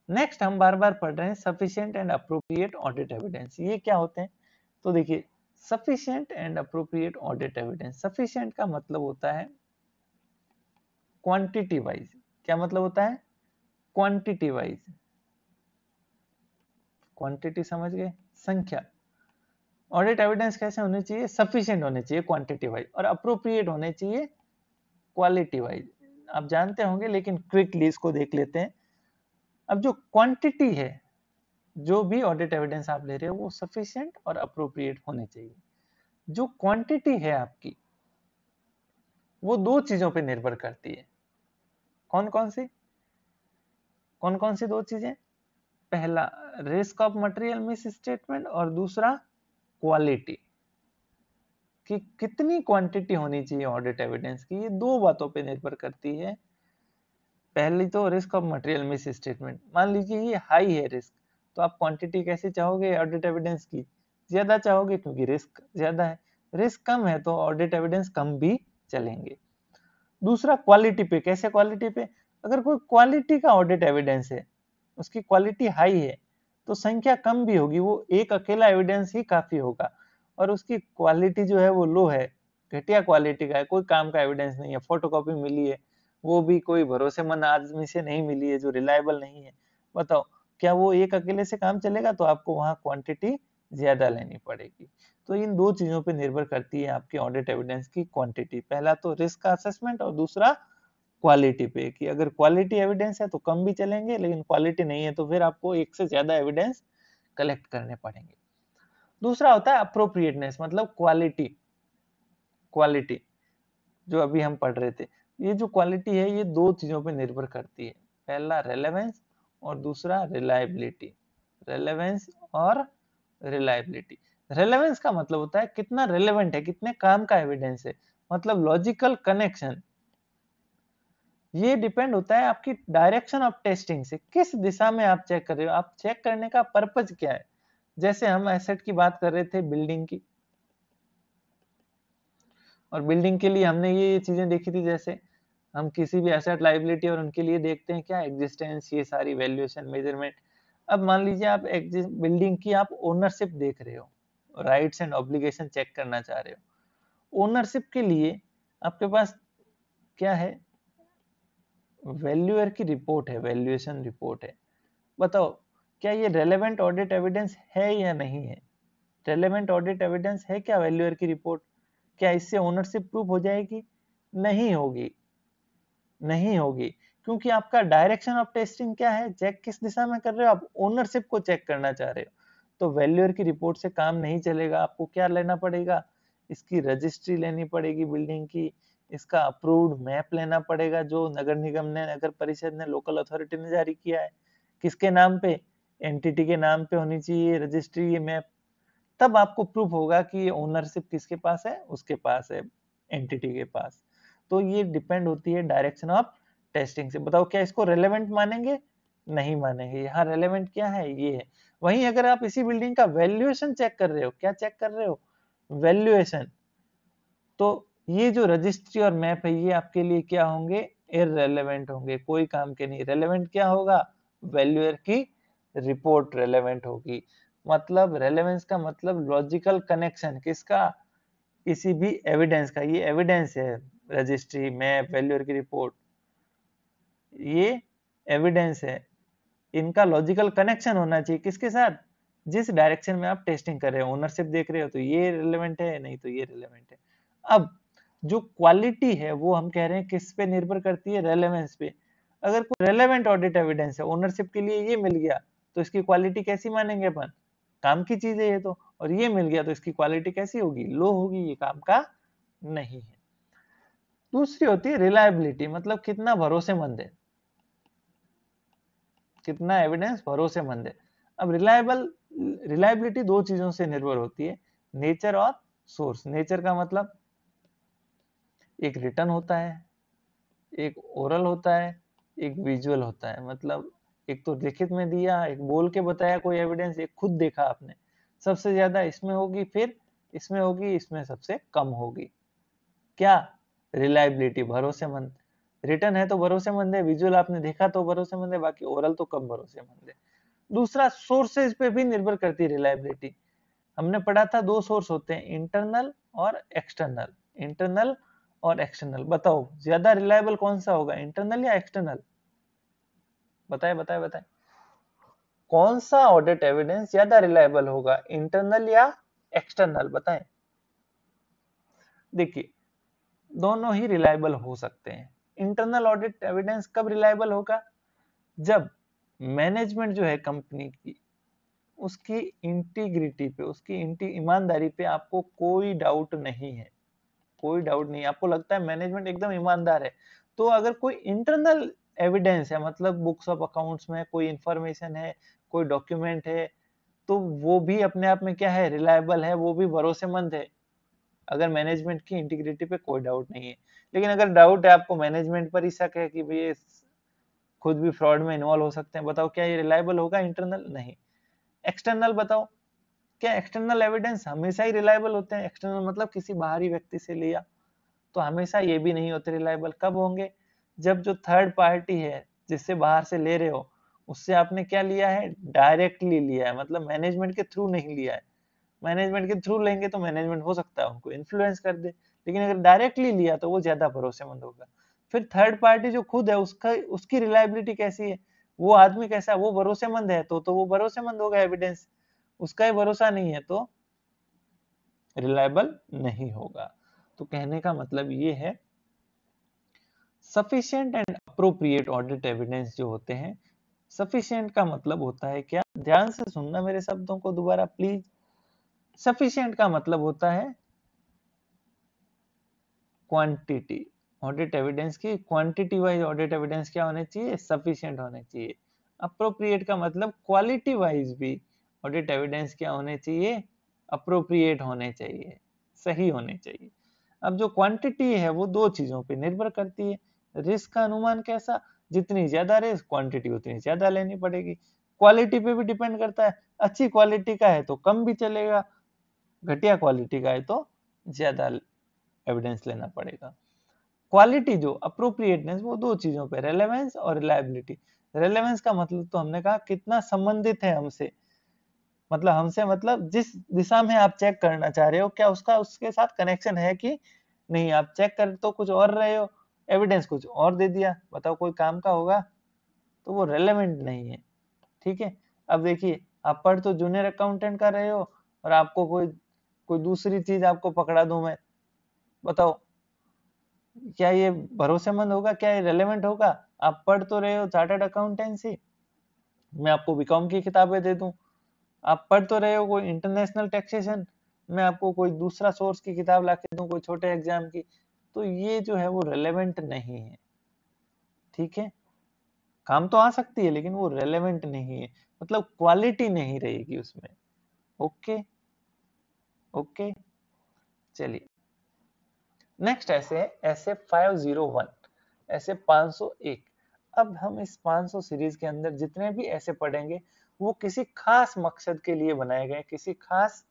नेक्स्ट हम बार बार पढ़ रहे हैं sufficient and appropriate audit evidence. ये क्या होते हैं? तो देखिए, sufficient and appropriate audit evidence. Sufficient का मतलब होता है क्वांटिटी वाइज। क्या मतलब होता है? Quantity wise. क्वांटिटी समझ गए? संख्या। ऑडिट एविडेंस कैसे होने चाहिए? सफिशिएंट होने चाहिए क्वांटिटी वाइज, और अप्रोप्रिएट होने चाहिए क्वालिटी वाइज। आप जानते होंगे, लेकिन क्विकली इसको देख लेते हैं। अब जो क्वांटिटी है, जो भी ऑडिट एविडेंस आप ले रहे हो, वो सफिशिएंट और अप्रोप्रिएट होने चाहिए। जो क्वांटिटी है आपकी, वो दो चीजों पे निर्भर करती है। कौन कौन सी? कौन कौन सी दो चीजें? पहला risk of material miss statement, और दूसरा क्वालिटी, कि कितनी क्वांटिटी होनी चाहिए ऑडिट एविडेंस की। ये दो बातों पे निर्भर करती है। पहली तो risk of material miss statement. मान लीजिए ये हाई है रिस्क, तो आप क्वांटिटी कैसे चाहोगे ऑडिट एविडेंस की? ज्यादा चाहोगे, क्योंकि रिस्क ज्यादा है। रिस्क कम है तो ऑडिट एविडेंस कम भी चलेंगे। दूसरा क्वालिटी पे। कैसे क्वालिटी पे? अगर कोई क्वालिटी का ऑडिट एविडेंस है, उसकी क्वालिटी हाई है, तो संख्या कम भी होगी, वो एक अकेला एविडेंस ही काफी होगा। और उसकी क्वालिटी जो है वो लो है, घटिया क्वालिटी का है, कोई काम का एविडेंस नहीं है, फोटोकॉपी मिली है, वो भी कोई भरोसेमंद आदमी से नहीं मिली है, जो रिलायबल नहीं है। बताओ, क्या वो एक अकेले से काम चलेगा? तो आपको वहां क्वांटिटी ज्यादा लेनी पड़ेगी। तो इन दो चीजों पे निर्भर करती है आपकी ऑडिट एविडेंस की क्वांटिटी। पहला तो रिस्क का असेसमेंट, और दूसरा क्वालिटी पे, कि अगर क्वालिटी एविडेंस है तो कम भी चलेंगे, लेकिन क्वालिटी नहीं है तो फिर आपको एक से ज्यादा एविडेंस कलेक्ट करने पड़ेंगे। दूसरा होता है अप्रोप्रिएटनेस, मतलब क्वालिटी। क्वालिटी जो अभी हम पढ़ रहे थे, ये जो क्वालिटी है, ये दो चीजों पे निर्भर करती है। पहला रेलेवेंस, और दूसरा रिलायबिलिटी। रेलेवेंस और रिलायबिलिटी। रेलेवेंस का मतलब होता है कितना रेलेवेंट है, कितने काम का एविडेंस है, मतलब लॉजिकल कनेक्शन। ये डिपेंड होता है आपकी डायरेक्शन ऑफ टेस्टिंग से, किस दिशा में आप चेक कर रहे हो, आप चेक करने का पर्पज क्या है। जैसे हम एसेट की बात कर रहे थे, बिल्डिंग की, और बिल्डिंग के लिए हमने ये चीजें देखी थी, जैसे हम किसी भी एसेट लायबिलिटी और उनके लिए देखते हैं क्या, एग्जिस्टेंस, ये सारी वैल्यूएशन, मेजरमेंट। अब मान लीजिए आप बिल्डिंग की आप ओनरशिप देख रहे हो, राइट्स एंड ऑब्लिगेशन चेक करना चाह रहे हो। ओनरशिप के लिए आपके पास क्या है, वैल्यूअर की रिपोर्ट है, वैल्यूएशन रिपोर्ट है। बताओ क्या ये रेलेवेंट ऑडिट एविडेंस है या नहीं है। रेलेवेंट ऑडिट एविडेंस है क्या वैल्यूअर की रिपोर्ट, क्या इससे ओनरशिप प्रूफ हो जाएगी, नहीं होगी, नहीं होगी। क्योंकि आपका डायरेक्शन ऑफ टेस्टिंग क्या है, चेक किस दिशा में कर रहे हो, आप ओनरशिप को चेक करना चाह रहे हो। तो वैल्यूअर की रिपोर्ट से काम नहीं चलेगा, आपको क्या लेना पड़ेगा, इसकी रजिस्ट्री लेनी पड़ेगी बिल्डिंग की, इसका अप्रूव्ड मैप लेना पड़ेगा जो नगर निगम ने, नगर परिषद ने, लोकल अथॉरिटी ने जारी किया है। किसके नाम पे, एंटिटी के नाम पे होनी चाहिए रजिस्ट्री, ये मैप। तब आपको प्रूफ होगा कि ये ओनरशिप किसके पास है, उसके पास है, एंटिटी के पास। तो ये डिपेंड होती है डायरेक्शन ऑफ टेस्टिंग से। बताओ क्या इसको रेलेवेंट मानेंगे, नहीं मानेंगे। यहाँ रेलेवेंट क्या है, ये है। वहीं अगर आप इसी बिल्डिंग का वैल्यूएशन चेक कर रहे हो, क्या चेक कर रहे हो, वैल्यूएशन, तो ये जो रजिस्ट्री और मैप है ये आपके लिए क्या होंगे, इररेलेवेंट होंगे, कोई काम के नहीं। रेलेवेंट क्या होगा, वैल्यूअर की रिपोर्ट रेलेवेंट होगी। मतलब रेलेवेंस का मतलब लॉजिकल कनेक्शन, किसका, किसी भी एविडेंस का। ये एविडेंस है, रजिस्ट्री, मैप, वैल्यूअर की रिपोर्ट, ये एविडेंस है। इनका लॉजिकल कनेक्शन होना चाहिए किसके साथ, जिस डायरेक्शन में आप टेस्टिंग कर रहे हो। ओनरशिप देख रहे हो तो ये रिलेवेंट है, नहीं तो ये रिलेवेंट है। अब जो क्वालिटी है वो हम कह रहे हैं किस पे निर्भर करती है, रेलेवेंस पे। अगर कोई रेलेवेंट ऑडिट एविडेंस है, ओनरशिप के लिए ये मिल गया, तो इसकी क्वालिटी कैसी मानेंगे अपन, काम की चीज है ये तो। और ये मिल गया तो इसकी क्वालिटी कैसी होगी, लो होगी, ये काम का नहीं है। दूसरी होती है रिलायबिलिटी, मतलब कितना भरोसेमंद है, कितना एविडेंस भरोसेमंद है। अब रिलायबिलिटी दो चीजों से निर्भर होती है, नेचर और सोर्स। नेचर का मतलब एक रिटर्न होता है, एक ओरल होता है, एक विजुअल होता है। मतलब एक तो लिखित में दिया, एक बोल के बताया कोई एविडेंस, एक खुद देखा आपने। सबसे ज्यादा इसमें होगी, फिर इसमें होगी, इसमें सबसे कम होगी। क्या, रिलायबिलिटी, भरोसेमंद। रिटर्न है तो भरोसेमंद है, विजुअल आपने देखा तो भरोसेमंद है, बाकी ओरल तो कम भरोसेमंद है। दूसरा, सोर्सेज पे भी निर्भर करती है रिलायबिलिटी। हमने पढ़ा था दो सोर्स होते हैं, इंटरनल और एक्सटर्नल। इंटरनल और एक्सटर्नल, बताओ ज्यादा रिलायबल कौन सा होगा, इंटरनल या एक्सटर्नल, बताए बताए बताए। कौन सा ऑडिट एविडेंस ज्यादा रिलायबल होगा, इंटरनल या एक्सटर्नल, बताएं। देखिए दोनों ही रिलायबल हो सकते हैं। इंटरनल ऑडिट एविडेंस कब रिलायबल होगा, जब मैनेजमेंट जो है कंपनी की, उसकी इंटीग्रिटी पे, उसकी ईमानदारी पे आपको कोई डाउट नहीं है, कोई डाउट नहीं, आपको लगता है मैनेजमेंट एकदम ईमानदार है। तो अगर कोई इंटरनल एविडेंस है, मतलब बुक्स ऑफ अकाउंट्स में कोई इंफॉर्मेशन है, कोई डॉक्यूमेंट है, तो वो भी अपने आप में क्या है, रिलायबल है, वो भी भरोसेमंद है, अगर मैनेजमेंट की इंटीग्रिटी पे कोई डाउट नहीं है। लेकिन अगर डाउट है आपको, मैनेजमेंट पर ही शक है कि भाई खुद भी फ्रॉड में इन्वॉल्व हो सकते हैं, बताओ क्या ये रिलायबल होगा, इंटरनल नहीं। एक्सटर्नल बताओ, क्या एक्सटर्नल एविडेंस हमेशा ही रिलायबल होते हैं, एक्सटर्नल मतलब किसी बाहरी व्यक्ति से लिया, तो हमेशा ये भी नहीं होते रिलायबल। कब होंगे, जब जो थर्ड पार्टी है जिससे बाहर से ले रहे हो, उससे आपने क्या लिया है, डायरेक्टली लिया है, मतलब मैनेजमेंट के थ्रू नहीं लिया है। मैनेजमेंट के थ्रू लेंगे तो मैनेजमेंट हो सकता है उनको इन्फ्लुएंस कर दे, लेकिन अगर डायरेक्टली लिया तो वो ज्यादा भरोसेमंद होगा। फिर थर्ड पार्टी जो खुद है, उसका उसकी रिलायबिलिटी कैसी है, वो आदमी कैसा है, वो भरोसेमंद है तो वो भरोसेमंद होगा एविडेंस, उसका ही भरोसा नहीं है तो रिलायबल नहीं होगा। तो कहने का मतलब ये है, sufficient and appropriate audit evidence जो होते हैं, सफिशिएंट का मतलब होता है क्या, ध्यान से सुनना मेरे शब्दों को दोबारा प्लीज। सफिशिएंट का मतलब होता है क्वांटिटी, ऑडिट एविडेंस की क्वांटिटी वाइज ऑडिट एविडेंस क्या होने चाहिए, सफिशिएंट होने चाहिए। अप्रोप्रिएट का मतलब क्वालिटी वाइज भी ऑडिट एविडेंस क्या होने चाहिए, अप्रोप्रिएट होने चाहिए, सही होने चाहिए। अब जो क्वांटिटी है वो दो चीजों पे निर्भर करती है। रिस्क का अनुमान कैसा, जितनी ज्यादा रिस्क क्वांटिटी उतनी ज्यादा लेनी पड़ेगी। क्वालिटी पे भी डिपेंड करता है, अच्छी क्वालिटी का है तो कम भी चलेगा, घटिया क्वालिटी का है तो ज्यादा एविडेंस लेना पड़ेगा। क्वालिटी जो अप्रोप्रिएटनेस वो दो चीजों पे, रेलेवेंस और रिलायबिलिटी। रेलेवेंस का मतलब तो हमने कहा कितना संबंधित है हमसे, मतलब हमसे मतलब जिस दिशा में आप चेक करना चाह रहे हो क्या उसका उसके साथ कनेक्शन है कि नहीं। आप चेक कर तो कुछ और रहे हो, एविडेंस कुछ और दे दिया, बताओ कोई काम का होगा, तो वो रेलेवेंट नहीं है। ठीक है। अब देखिए आप पढ़ तो जूनियर अकाउंटेंट कर रहे हो और आपको कोई कोई दूसरी चीज आपको पकड़ा दूं मैं, बताओ क्या ये भरोसेमंद होगा, क्या ये रेलेवेंट होगा। आप पढ़ तो रहे हो चार्टर्ड अकाउंटेंसी, मैं आपको बीकॉम की किताबें दे दूं। आप पढ़ तो रहे हो कोई इंटरनेशनल टैक्सेशन, मैं आपको कोई दूसरा सोर्स की किताब ला के दूं कोई छोटे एग्जाम की, तो ये जो है वो रेलेवेंट नहीं है। ठीक है, काम तो आ सकती है लेकिन वो रेलेवेंट नहीं है, मतलब क्वालिटी नहीं रहेगी उसमें। ओके ओके, चलिए नेक्स्ट ऐसे है ऐसे 501, ऐसे 501। अब हम इस 500 सीरीज के अंदर जितने भी ऐसे पढ़ेंगे वो किसी खास मकसद के लिए बनाए गए, किसी खास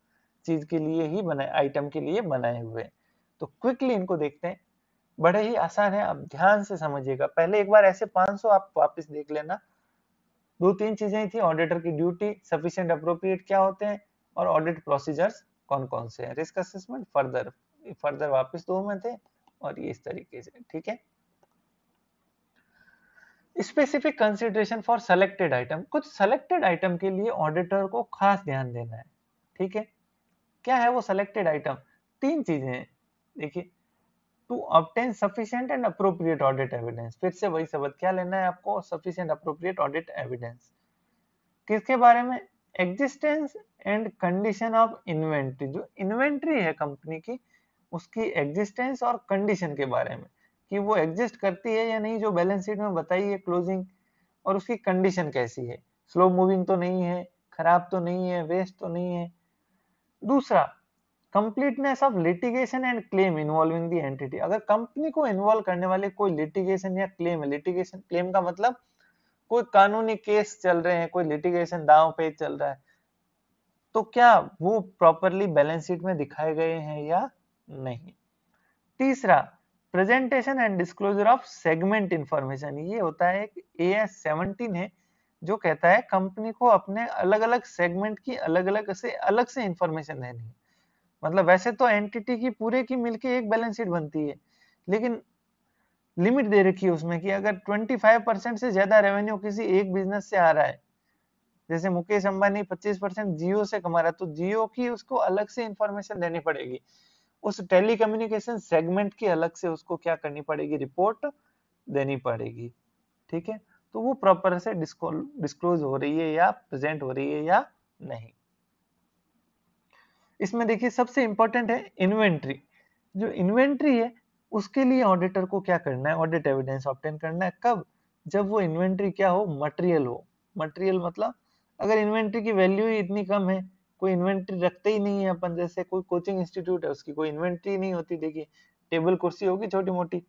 चीज के लिए ही बनाए, आइटम के लिए बनाए हुए हैं। तो क्विकली इनको देखते हैं, बड़े ही आसान है, आप ध्यान से समझिएगा। पहले एक बार ऐसे 500 आप वापस देख लेना। दो तीन चीजें थी, ऑडिटर की ड्यूटी, सफिशिएंट अप्रोप्रिएट क्या होते हैं, और ऑडिट प्रोसीजर्स कौन कौन से हैं, रिस्क असेसमेंट, फर्दर, फर्दर वापस दो में थे, और ये इस तरीके से। ठीक है, specific consideration for selected item, कुछ सेलेक्टेड आइटम के लिए ऑडिटर को खास ध्यान देना है। ठीक है, क्या है वो सेलेक्टेड आइटम, तीन चीजें हैं। देखिए, to obtain sufficient and appropriate audit evidence, फिर से वही शब्द क्या लेना है आपको, सफिशिएंट अप्रोप्रिएट ऑडिट एविडेंस। किसके बारे में, existence and condition of inventory, जो इन्वेंट्री है कंपनी की उसकी एग्जिस्टेंस और कंडीशन के बारे में, कि वो एग्जिस्ट करती है या नहीं, जो बैलेंस शीट में बताई है क्लोजिंग, और उसकी कंडीशन कैसी है, स्लो मूविंग तो नहीं है, खराब तो नहीं है, वेस्ट तो नहीं है। दूसरा, completeness of litigation and claim involving the entity, अगर कंपनी को इन्वॉल्व करने वाले कोई लिटिगेशन या क्लेम है, लिटिगेशन क्लेम का मतलब कोई कानूनी केस चल रहे हैं, कोई लिटिगेशन दांव पेच चल रहा है, तो क्या वो प्रॉपरली बैलेंस शीट में दिखाए गए हैं या नहीं। तीसरा, presentation and disclosure of segment information, ये होता है एक AS 17 है जो कहता है कंपनी को अपने अलग अलग सेगमेंट की अलग से इंफॉर्मेशन देनी है। मतलब वैसे तो एंटिटी की पूरे की मिलके एक बैलेंस शीट बनती है, लेकिन लिमिट दे रखी है उसमें कि अगर 25% से ज्यादा रेवेन्यू किसी एक बिजनेस से आ रहा है, जैसे मुकेश अंबानी 25% जियो से कमा रहा है, तो जियो की उसको अलग से इंफॉर्मेशन देनी पड़ेगी, उस टेलीकम्युनिकेशन सेगमेंट की अलग से उसको क्या करनी पड़ेगी, रिपोर्ट देनी पड़ेगी। ठीक है, तो वो प्रॉपर से डिस्क्लोज हो रही है या प्रेजेंट हो रही है या नहीं। इसमें देखिए सबसे इंपॉर्टेंट है इन्वेंट्री, जो इन्वेंट्री है उसके लिए ऑडिटर को क्या करना है, ऑडिट एविडेंस ऑब्टेन करना है। कब, जब वो इन्वेंट्री क्या हो, मटेरियल हो। मटेरियल मतलब अगर इन्वेंट्री की वैल्यू ही इतनी कम है, कोई इन्वेंट्री रखते ही नहीं है अपन, जैसे कोई कोचिंग इंस्टीट्यूट है उसकी कोई इन्वेंट्री नहीं होती, देखिए टेबल कुर्सी होगी छोटी मोटी,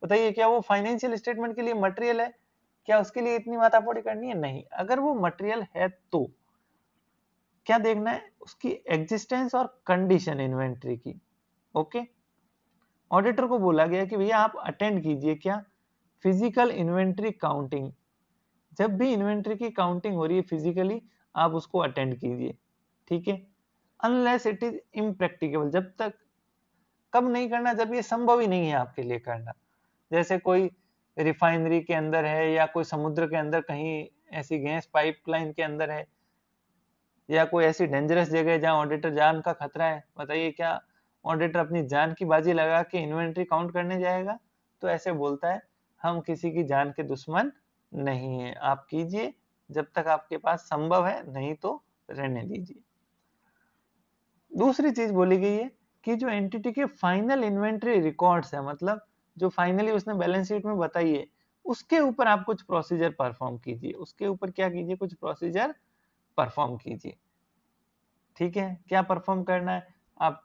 बताइए क्या वो फाइनेंशियल स्टेटमेंट के लिए मटेरियल है, क्या उसके लिए इतनी माथापौड़ी करनी है, नहीं। अगर वो मटेरियल है तो क्या देखना है, उसकी एग्जिस्टेंस और कंडीशन इन्वेंट्री की। ओके, ऑडिटर को बोला गया कि भैया आप अटेंड कीजिए क्या, फिजिकल इन्वेंट्री काउंटिंग, जब भी इन्वेंट्री की काउंटिंग हो रही है फिजिकली आप उसको अटेंड कीजिए। ठीक है, अनलेस इट इज इम्प्रैक्टिकेबल, जब तक, कब नहीं करना, जब ये संभव ही नहीं है आपके लिए करना, जैसे कोई रिफाइनरी के अंदर है या कोई समुद्र के अंदर कहीं ऐसी गैस पाइपलाइन के अंदर है, या कोई ऐसी डेंजरस जगह है जहां ऑडिटर जान का खतरा है, बताइए क्या ऑडिटर अपनी जान की बाजी लगा के इन्वेंट्री काउंट करने जाएगा। तो ऐसे बोलता है हम किसी की जान के दुश्मन नहीं है, आप कीजिए जब तक आपके पास संभव है, नहीं तो रहने दीजिए। दूसरी चीज बोली गई है कि जो एंटिटी के फाइनल इन्वेंट्री रिकॉर्ड्स है, मतलब जो फाइनली उसने बैलेंस शीट में बताई है, उसके ऊपर आप कुछ प्रोसीजर परफॉर्म कीजिए, उसके ऊपर क्या कीजिए, कुछ प्रोसीजर परफॉर्म कीजिए। ठीक है, क्या परफॉर्म करना है, आप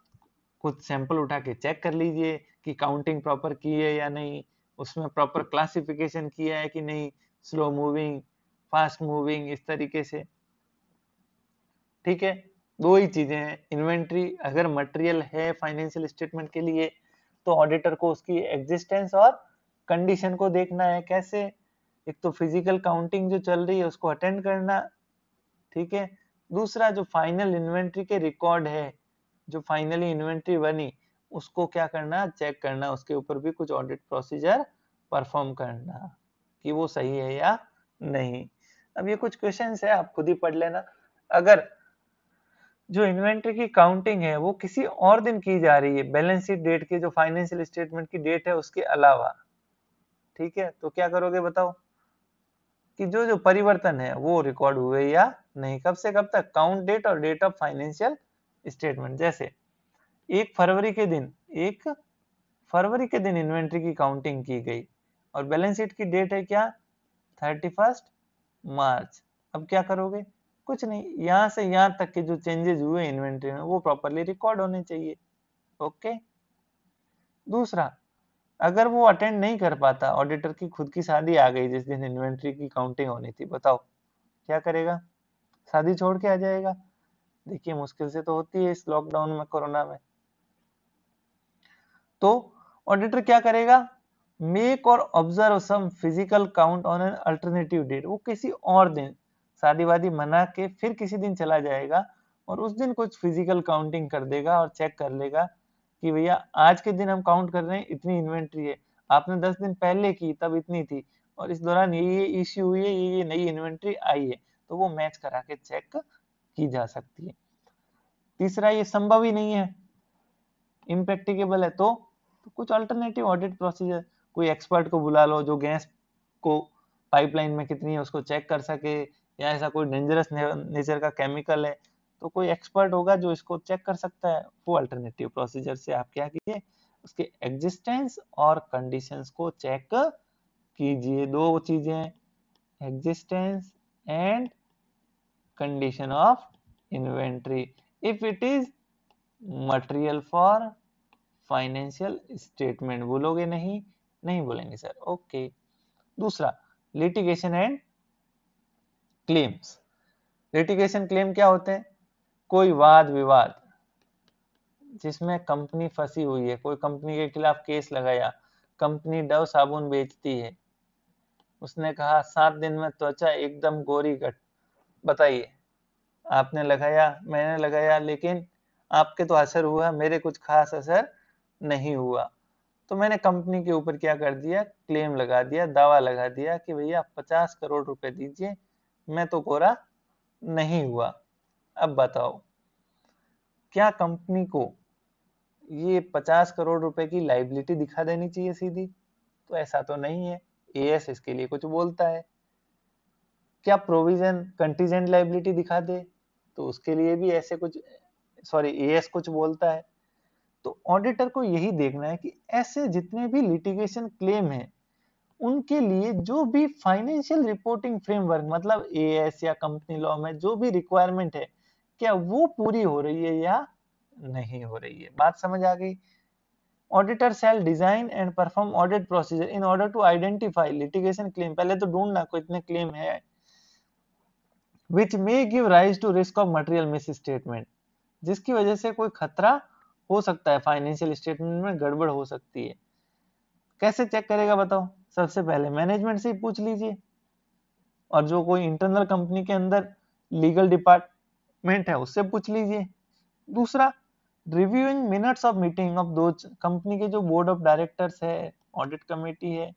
कुछ सैंपल उठा के चेक कर लीजिए कि काउंटिंग प्रॉपर की है या नहीं, उसमें प्रॉपर क्लासिफिकेशन किया है कि नहीं, स्लो मूविंग, फास्ट मूविंग, इस तरीके से। ठीक है, दो ही चीजें हैं, इन्वेंट्री अगर मटेरियल है फाइनेंशियल स्टेटमेंट के लिए तो ऑडिटर को उसकी एग्जिस्टेंस और कंडीशन को देखना है। कैसे, एक तो फिजिकल काउंटिंग जो चल रही है उसको अटेंड करना, ठीक है। दूसरा जो फाइनल इन्वेंट्री के रिकॉर्ड है, जो फाइनली इन्वेंट्री बनी, उसको क्या करना, चेक करना, उसके ऊपर भी कुछ ऑडिट प्रोसीजर परफॉर्म करना कि वो सही है या नहीं। अब ये कुछ क्वेश्चंस है, आप खुद ही पढ़ लेना। अगर जो इन्वेंट्री की काउंटिंग है वो किसी और दिन की जा रही है, बैलेंस शीट डेट के, जो फाइनेंशियल स्टेटमेंट की डेट है उसके अलावा, ठीक है, तो क्या करोगे बताओ कि जो जो परिवर्तन है वो रिकॉर्ड हुए या नहीं, कब से कब तक, काउंट डेट और डेट ऑफ फाइनेंशियल स्टेटमेंट। जैसे 1 फरवरी के दिन इन्वेंट्री की काउंटिंग की गई और बैलेंस शीट की डेट है क्या, 31 मार्च। अब क्या करोगे, कुछ नहीं, यहां से यहां तक के जो चेंजेस हुए इन्वेंट्री में वो प्रॉपरली रिकॉर्ड होने चाहिए। ओके। दूसरा, अगर वो अटेंड नहीं कर पाता, ऑडिटर की खुद की शादी आ गई जिस दिन इन्वेंट्री की काउंटिंग होनी थी, बताओ क्या करेगा, शादी छोड़ के आ जाएगा। देखिए मुश्किल से तो होती है इस लॉकडाउन में, कोरोना में। तो ऑडिटर क्या करेगा, make or observe some physical count on an alternative date, वो किसी और दिन शादी वादी मना के फिर किसी दिन चला जाएगा और उस दिन कुछ फिजिकल काउंटिंग कर देगा और चेक कर लेगा कि भैया आज के दिन हम काउंट कर रहे हैं, इतनी इन्वेंट्री है, आपने 10 दिन पहले की तब इतनी थी, और इस दौरान ये इश्यू हुई है, ये नई इन्वेंट्री आई है, तो वो मैच करा के चेक की जा सकती है। तीसरा, ये संभव ही नहीं है, इम्प्रैक्टिकेबल है, तो कुछ अल्टरनेटिव ऑडिट प्रोसीजर, कोई एक्सपर्ट को बुला लो जो गैस को पाइपलाइन में कितनी है उसको चेक कर सके, या ऐसा कोई डेंजरस नेचर का केमिकल है तो कोई एक्सपर्ट होगा जो इसको चेक कर सकता है। वो अल्टरनेटिव प्रोसीजर से आप क्या कीजिए, उसके एग्जिस्टेंस और कंडीशंस को चेक कीजिए। दो चीजें, existence and condition of inventory, if it is material for financial statement. बोलोगे नहीं, नहीं बोलेंगे सर, ओके। दूसरा, litigation and claims. Litigation claim क्या होते हैं, कोई वाद विवाद जिसमें कंपनी फंसी हुई है, कोई कंपनी के खिलाफ केस लगाया, कंपनी डव साबुन बेचती है, उसने कहा 7 दिन में त्वचा एकदम गोरी घट, बताइए, आपने लगाया, मैंने लगाया, लेकिन आपके तो असर हुआ, मेरे कुछ खास असर नहीं हुआ, तो मैंने कंपनी के ऊपर क्या कर दिया, क्लेम लगा दिया, दावा लगा दिया कि भैया 50 करोड़ रुपए दीजिए, मैं तो गोरा नहीं हुआ। अब बताओ, क्या कंपनी को ये 50 करोड़ रुपए की लाइबिलिटी दिखा देनी चाहिए सीधी, तो ऐसा तो नहीं है, एएस इसके लिए कुछ बोलता है। क्या प्रोविजन कंटीजेंट लाइबिलिटी दिखा दे, तो उसके लिए भी ऐसे कुछ, सॉरी, एएस कुछ बोलता है। तो ऑडिटर को यही देखना है कि ऐसे जितने भी लिटिगेशन क्लेम है उनके लिए जो भी फाइनेंशियल रिपोर्टिंग फ्रेमवर्क, मतलब एएस या कंपनी लॉ में जो भी रिक्वायरमेंट है, क्या वो पूरी हो रही है या नहीं हो रही है। बात समझ आ गई। Auditor shall design and perform audit procedure in order to identify litigation claim, पहले तो ढूंढना कितने क्लेम है, which may give rise to risk of material misstatement, जिसकी वजह से कोई खतरा हो सकता है, फाइनेंशियल स्टेटमेंट में गड़बड़ हो सकती है। कैसे चेक करेगा बताओ, सबसे पहले मैनेजमेंट से ही पूछ लीजिए, और जो कोई इंटरनल कंपनी के अंदर लीगल डिपार्टमेंट है उससे पूछ लीजिए। दूसरा, reviewing minutes of meeting of दो कंपनी के जो बोर्ड ऑफ डायरेक्टर्स है, ऑडिट कमेटी है,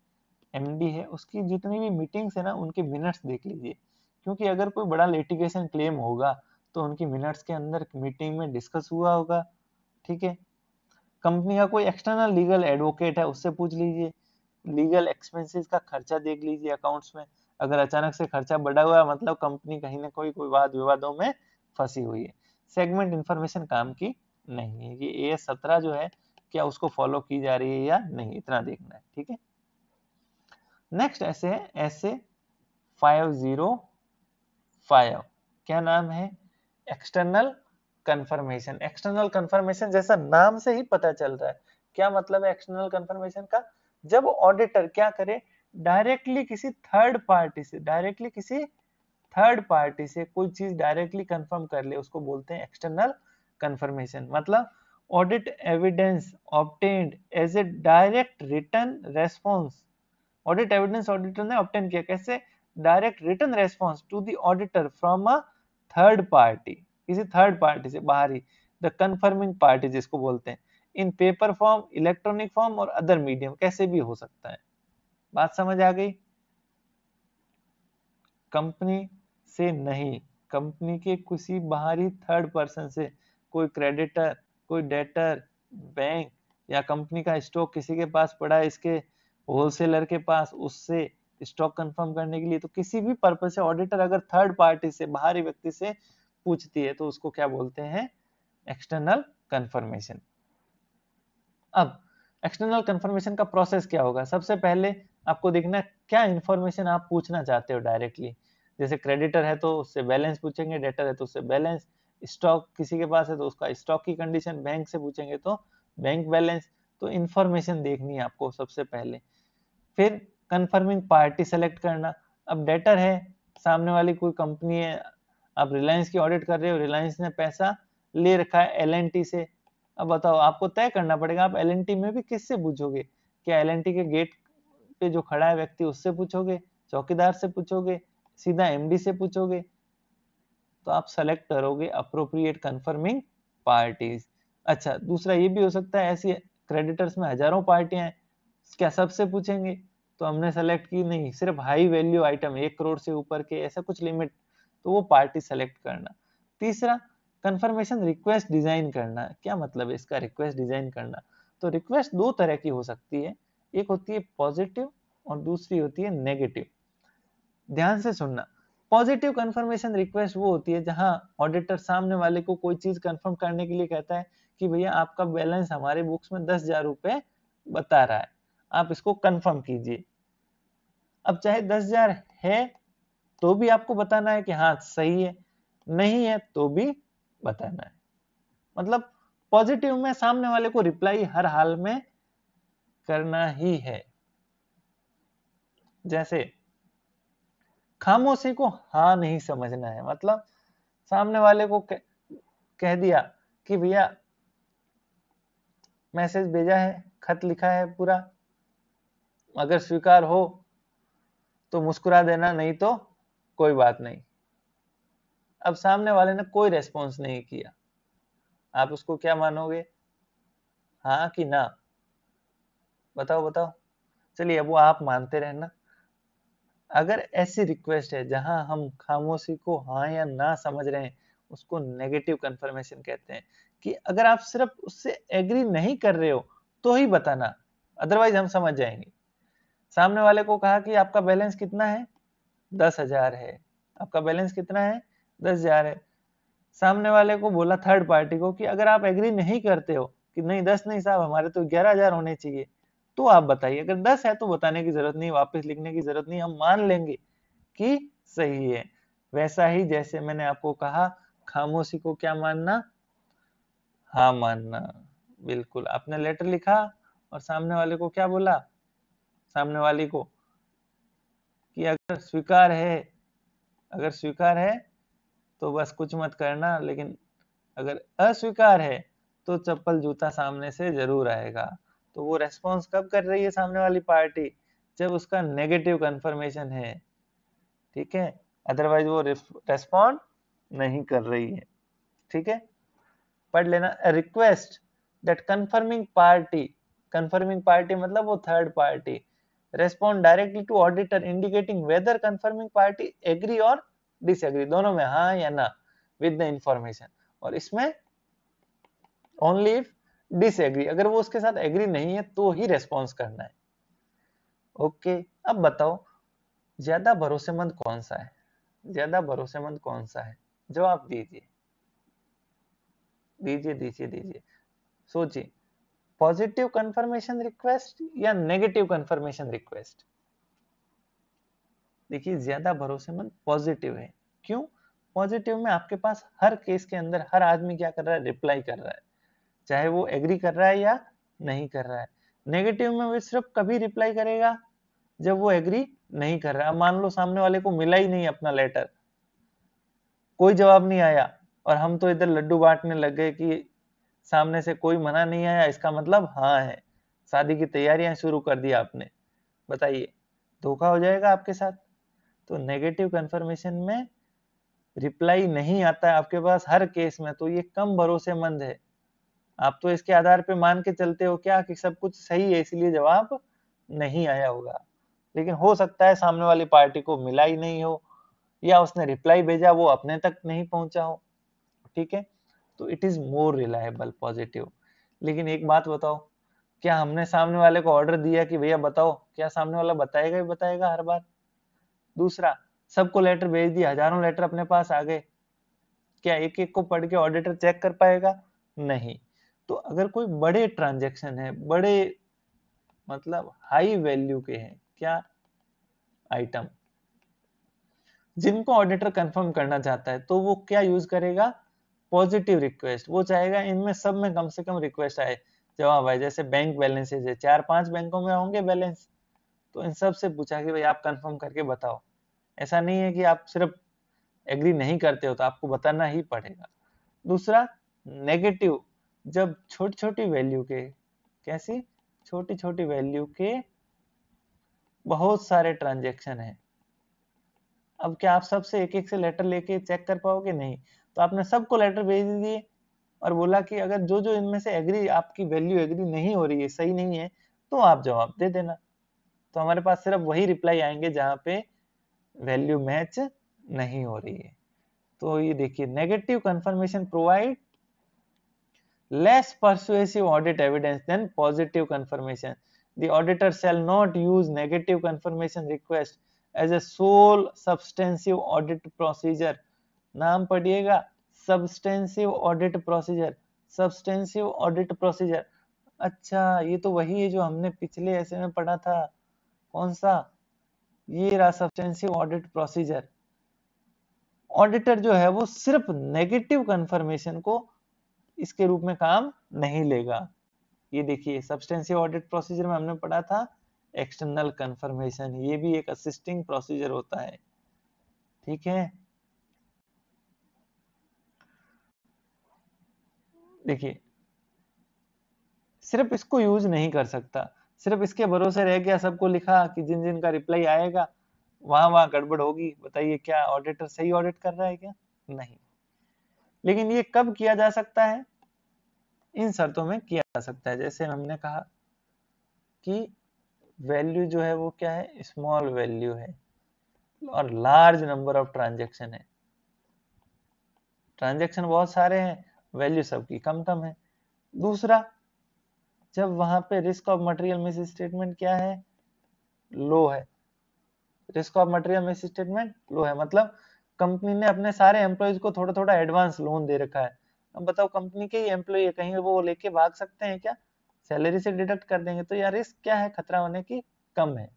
एमडी है, उसकी जितनी भी मीटिंग्स है ना उनके मिनट्स देख लीजिए, क्योंकि अगर कोई बड़ा लिटिगेशन क्लेम होगा तो उनकी मिनट्स के अंदर मीटिंग में डिस्कस हुआ होगा। ठीक है, कंपनी का कोई एक्सटर्नल लीगल एडवोकेट है उससे पूछ लीजिए, लीगल एक्सपेंसेस का खर्चा देख लीजिए अकाउंट्स में, अगर अचानक से खर्चा बढ़ा हुआ है मतलब कंपनी कहीं ना कोई वाद विवादों में फंसी हुई है। सेगमेंट इंफॉर्मेशन काम की नहीं है, ये AS17 जो है क्या उसको फॉलो की जा रही है या नहीं, इतना देखना है। ठीक है, नेक्स्ट ऐसे है ऐसे 505, क्या नाम है? External confirmation. एक्सटर्नल कंफर्मेशन जैसा नाम से ही पता चल रहा है, क्या मतलब है एक्सटर्नल कंफर्मेशन का? जब ऑडिटर क्या करे, डायरेक्टली किसी थर्ड पार्टी से, डायरेक्टली किसी थर्ड पार्टी से कोई चीज डायरेक्टली कंफर्म कर ले, उसको बोलते हैं एक्सटर्नल कंफर्मेशन। मतलब audit evidence obtained as a direct written response. Audit evidence auditor ने ऑब्टेन किया, कैसे? Direct written response to the auditor from a third party, किसी थर्ड पार्टी से बाहरी, द कंफर्मिंग पार्टी जिसको बोलते हैं, in paper form, electronic form or other medium, कैसे भी हो सकता है। बात समझ आ गई? कंपनी से नहीं, कंपनी के किसी बाहरी थर्ड पर्सन से, कोई क्रेडिटर, कोई डेटर, बैंक, या कंपनी का स्टॉक किसी के पास पड़ा है, इसके होलसेलर के पास, उससे स्टॉक कंफर्म करने के लिए, तो किसी भी पर्पज से ऑडिटर अगर थर्ड पार्टी से, बाहरी व्यक्ति से पूछती है तो उसको क्या बोलते हैं? External confirmation. अब एक्सटर्नल कंफर्मेशन का प्रोसेस क्या होगा? सबसे पहले आपको देखना क्या इंफॉर्मेशन आप पूछना चाहते हो डायरेक्टली। जैसे क्रेडिटर है तो उससे बैलेंस पूछेंगे, डेटर है तो उससे बैलेंस, स्टॉक किसी के पास है तो उसका स्टॉक की कंडीशन, बैंक से पूछेंगे तो बैंक बैलेंस। तो इंफॉर्मेशन देखनी है आपको सबसे पहले। फिर कंफर्मिंग पार्टी सेलेक्ट करना। अब डेटर है, सामने वाली कोई कंपनी है, आप रिलायंस की ऑडिट कर रहे हो, रिलायंस ने पैसा ले रखा है एल से। अब बताओ, आपको तय करना पड़ेगा आप एल में भी किससे पूछोगे? क्या एल के गेट पे जो खड़ा है व्यक्ति उससे पूछोगे, चौकीदार से पूछोगे, सीधा एमडी से पूछोगे? तो आप सेलेक्ट करोगे अप्रोप्रिएट कंफर्मिंग पार्टीज। अच्छा, दूसरा ये भी हो सकता है ऐसी क्रेडिटर्स में हजारों पार्टियां हैं, क्या सबसे पूछेंगे? तो हमने सेलेक्ट की नहीं, सिर्फ हाई वैल्यू आइटम 1 करोड़ से ऊपर के, ऐसा कुछ लिमिट, तो वो पार्टी सेलेक्ट करना। तीसरा, कंफर्मेशन रिक्वेस्ट डिजाइन करना। क्या मतलब है इसका रिक्वेस्ट डिजाइन करना? तो रिक्वेस्ट दो तरह की हो सकती है, एक होती है पॉजिटिव और दूसरी होती है नेगेटिव। ध्यान से सुनना। पॉजिटिव कंफर्मेशन रिक्वेस्ट वो होती है जहां ऑडिटर सामने वाले को कोई चीज कंफर्म करने के लिए कहता है कि भैया आपका बैलेंस हमारे बुक्स में 10,000 रुपए बता रहा है, आप इसको कंफर्म कीजिए। अब चाहे 10,000 है तो भी आपको बताना है कि हाँ सही है, नहीं है तो भी बताना है। मतलब पॉजिटिव में सामने वाले को रिप्लाई हर हाल में करना ही है। जैसे खामोशी को हाँ नहीं समझना है, मतलब सामने वाले को कह दिया कि भैया मैसेज भेजा है, खत लिखा है पूरा, अगर स्वीकार हो तो मुस्कुरा देना, नहीं तो कोई बात नहीं। अब सामने वाले ने कोई रेस्पॉन्स नहीं किया, आप उसको क्या मानोगे, हाँ कि ना? बताओ बताओ। चलिए अब वो आप मानते रहना। अगर ऐसी रिक्वेस्ट है जहां हम खामोशी को हाँ या ना समझ रहे हैं, उसको नेगेटिव कंफर्मेशन कहते हैं। कि अगर आप सिर्फ उससे एग्री नहीं कर रहे हो तो ही बताना, अदरवाइज हम समझ जाएंगे। सामने वाले को कहा कि आपका बैलेंस कितना है, 10,000 है। आपका बैलेंस कितना है, 10,000 है। सामने वाले को बोला थर्ड पार्टी को कि अगर आप एग्री नहीं करते हो कि नहीं 10 नहीं साहब, हमारे तो 11,000 होने चाहिए, तो आप बताइए। अगर 10 है तो बताने की जरूरत नहीं, वापस लिखने की जरूरत नहीं, हम मान लेंगे कि सही है। वैसा ही जैसे मैंने आपको कहा, खामोशी को क्या मानना, हाँ मानना। बिल्कुल, आपने लेटर लिखा और सामने वाले को क्या बोला, सामने वाली को कि अगर स्वीकार है, अगर स्वीकार है तो बस कुछ मत करना, लेकिन अगर अस्वीकार है तो चप्पल जूता सामने से जरूर आएगा। तो वो रेस्पॉन्स कब कर रही है सामने वाली पार्टी, जब उसका नेगेटिव कंफर्मेशन है, ठीक है? अदरवाइज वो रेस्पॉन्ड नहीं कर रही है, ठीक है? पढ़ लेना। रिक्वेस्ट दैट कंफर्मिंग पार्टी मतलब वो third party, respond directly to auditor indicating whether confirming party agree or disagree, दोनों में हाँ या ना विद द इंफॉर्मेशन। और इसमें ओनली इफ डिसएग्री, अगर वो उसके साथ एग्री नहीं है तो ही रेस्पॉन्स करना है। ओके, अब बताओ ज्यादा भरोसेमंद कौन सा है, ज्यादा भरोसेमंद कौन सा है? जवाब दीजिए दीजिए दीजिए दीजिए, सोचिए। पॉजिटिव कंफर्मेशन रिक्वेस्ट या नेगेटिव कंफर्मेशन रिक्वेस्ट? देखिए ज्यादा भरोसेमंद पॉजिटिव है। क्यों? पॉजिटिव में आपके पास हर केस के अंदर हर आदमी क्या कर रहा है, रिप्लाई कर रहा है, चाहे वो एग्री कर रहा है या नहीं कर रहा है। नेगेटिव में वो सिर्फ कभी रिप्लाई करेगा जब वो एग्री नहीं कर रहा है। अब मान लो सामने वाले को मिला ही नहीं अपना लेटर, कोई जवाब नहीं आया, और हम तो इधर लड्डू बांटने लग गए कि सामने से कोई मना नहीं आया इसका मतलब हाँ है, शादी की तैयारियां शुरू कर दी आपने। बताइए, धोखा हो जाएगा आपके साथ। तो नेगेटिव कंफर्मेशन में रिप्लाई नहीं आता है आपके पास हर केस में, तो ये कम भरोसेमंद है। आप तो इसके आधार पे मान के चलते हो क्या कि सब कुछ सही है इसलिए जवाब नहीं आया होगा, लेकिन हो सकता है सामने वाली पार्टी को मिला ही नहीं हो, या उसने रिप्लाई भेजा वो अपने तक नहीं पहुंचा हो। ठीक है, तो it is more reliable positive. लेकिन एक बात बताओ, क्या हमने सामने वाले को ऑर्डर दिया कि भैया बताओ, क्या सामने वाला बताएगा ही बताएगा हर बार? दूसरा, सबको लेटर भेज दिया, हजारों लेटर अपने पास आ गए, क्या एक एक को पढ़ के ऑडिटर चेक कर पाएगा? नहीं। तो अगर कोई बड़े ट्रांजैक्शन है, बड़े मतलब हाई वैल्यू के हैं क्या आइटम, जिनको ऑडिटर कंफर्म करना चाहता है, तो वो क्या यूज करेगा? Positive request. वो चाहेगा इनमें सब में कम से कम रिक्वेस्ट आए, जवाब आए। जैसे बैंक बैलेंसेज है, 4-5 बैंकों में होंगे बैलेंस, तो इन सब से पूछा कि भाई आप कंफर्म करके बताओ। ऐसा नहीं है कि आप सिर्फ एग्री नहीं करते हो तो आपको बताना ही पड़ेगा। दूसरा, नेगेटिव, जब छोटी छोटी वैल्यू के, कैसी छोटी छोटी वैल्यू के बहुत सारे ट्रांजेक्शन है, अब क्या आप सबसे एक एक से लेटर लेके चेक कर पाओगे? नहीं। तो आपने सबको लेटर भेज दिए और बोला कि अगर जो जो इनमें से एग्री, आपकी वैल्यू एग्री नहीं हो रही है, सही नहीं है, तो आप जवाब दे देना। तो हमारे पास सिर्फ वही रिप्लाई आएंगे जहां पे वैल्यू मैच नहीं हो रही है। तो ये देखिए, negative confirmation provide less persuasive audit evidence than positive confirmation. The auditor shall not use negative confirmation request as a sole substantive audit procedure. नाम पढ़िएगा, substantive audit procedure, substantive audit procedure। अच्छा, ये तो वही है जो हमने पिछले ऐसे में पढ़ा था। कौन सा? ये रहा substantive audit procedure। ऑडिटर जो है वो सिर्फ नेगेटिव कंफर्मेशन को इसके रूप में काम नहीं लेगा। ये देखिए, सब्सटेंशियल ऑडिट प्रोसीजर में हमने पढ़ा था एक्सटर्नल कंफर्मेशन, ये भी एक असिस्टिंग प्रोसीजर होता है। ठीक है, देखिए सिर्फ इसको यूज नहीं कर सकता, सिर्फ इसके भरोसे रह गया, सबको लिखा कि जिन जिन का रिप्लाई आएगा वहां वहां गड़बड़ होगी। बताइए, क्या ऑडिटर सही ऑडिट कर रहा है क्या? नहीं। लेकिन ये कब किया जा सकता है? इन शर्तों में किया जा सकता है, जैसे हमने कहा कि वैल्यू जो है वो क्या है, स्मॉल वैल्यू है और लार्ज नंबर ऑफ ट्रांजेक्शन है। ट्रांजेक्शन बहुत सारे हैं, वैल्यू सबकी कम कम है। दूसरा, जब वहां पे risk of material misstatement क्या है, लो है। Risk of material misstatement low है, मतलब कंपनी ने अपने सारे एम्प्लॉयज को थोड़ा थोड़ा एडवांस लोन दे रखा है। अब बताओ, कंपनी के ही एम्प्लॉय कहीं वो लेके भाग सकते हैं क्या? सैलरी से डिडक्ट कर देंगे, तो यार रिस्क क्या है, खतरा होने की कम है।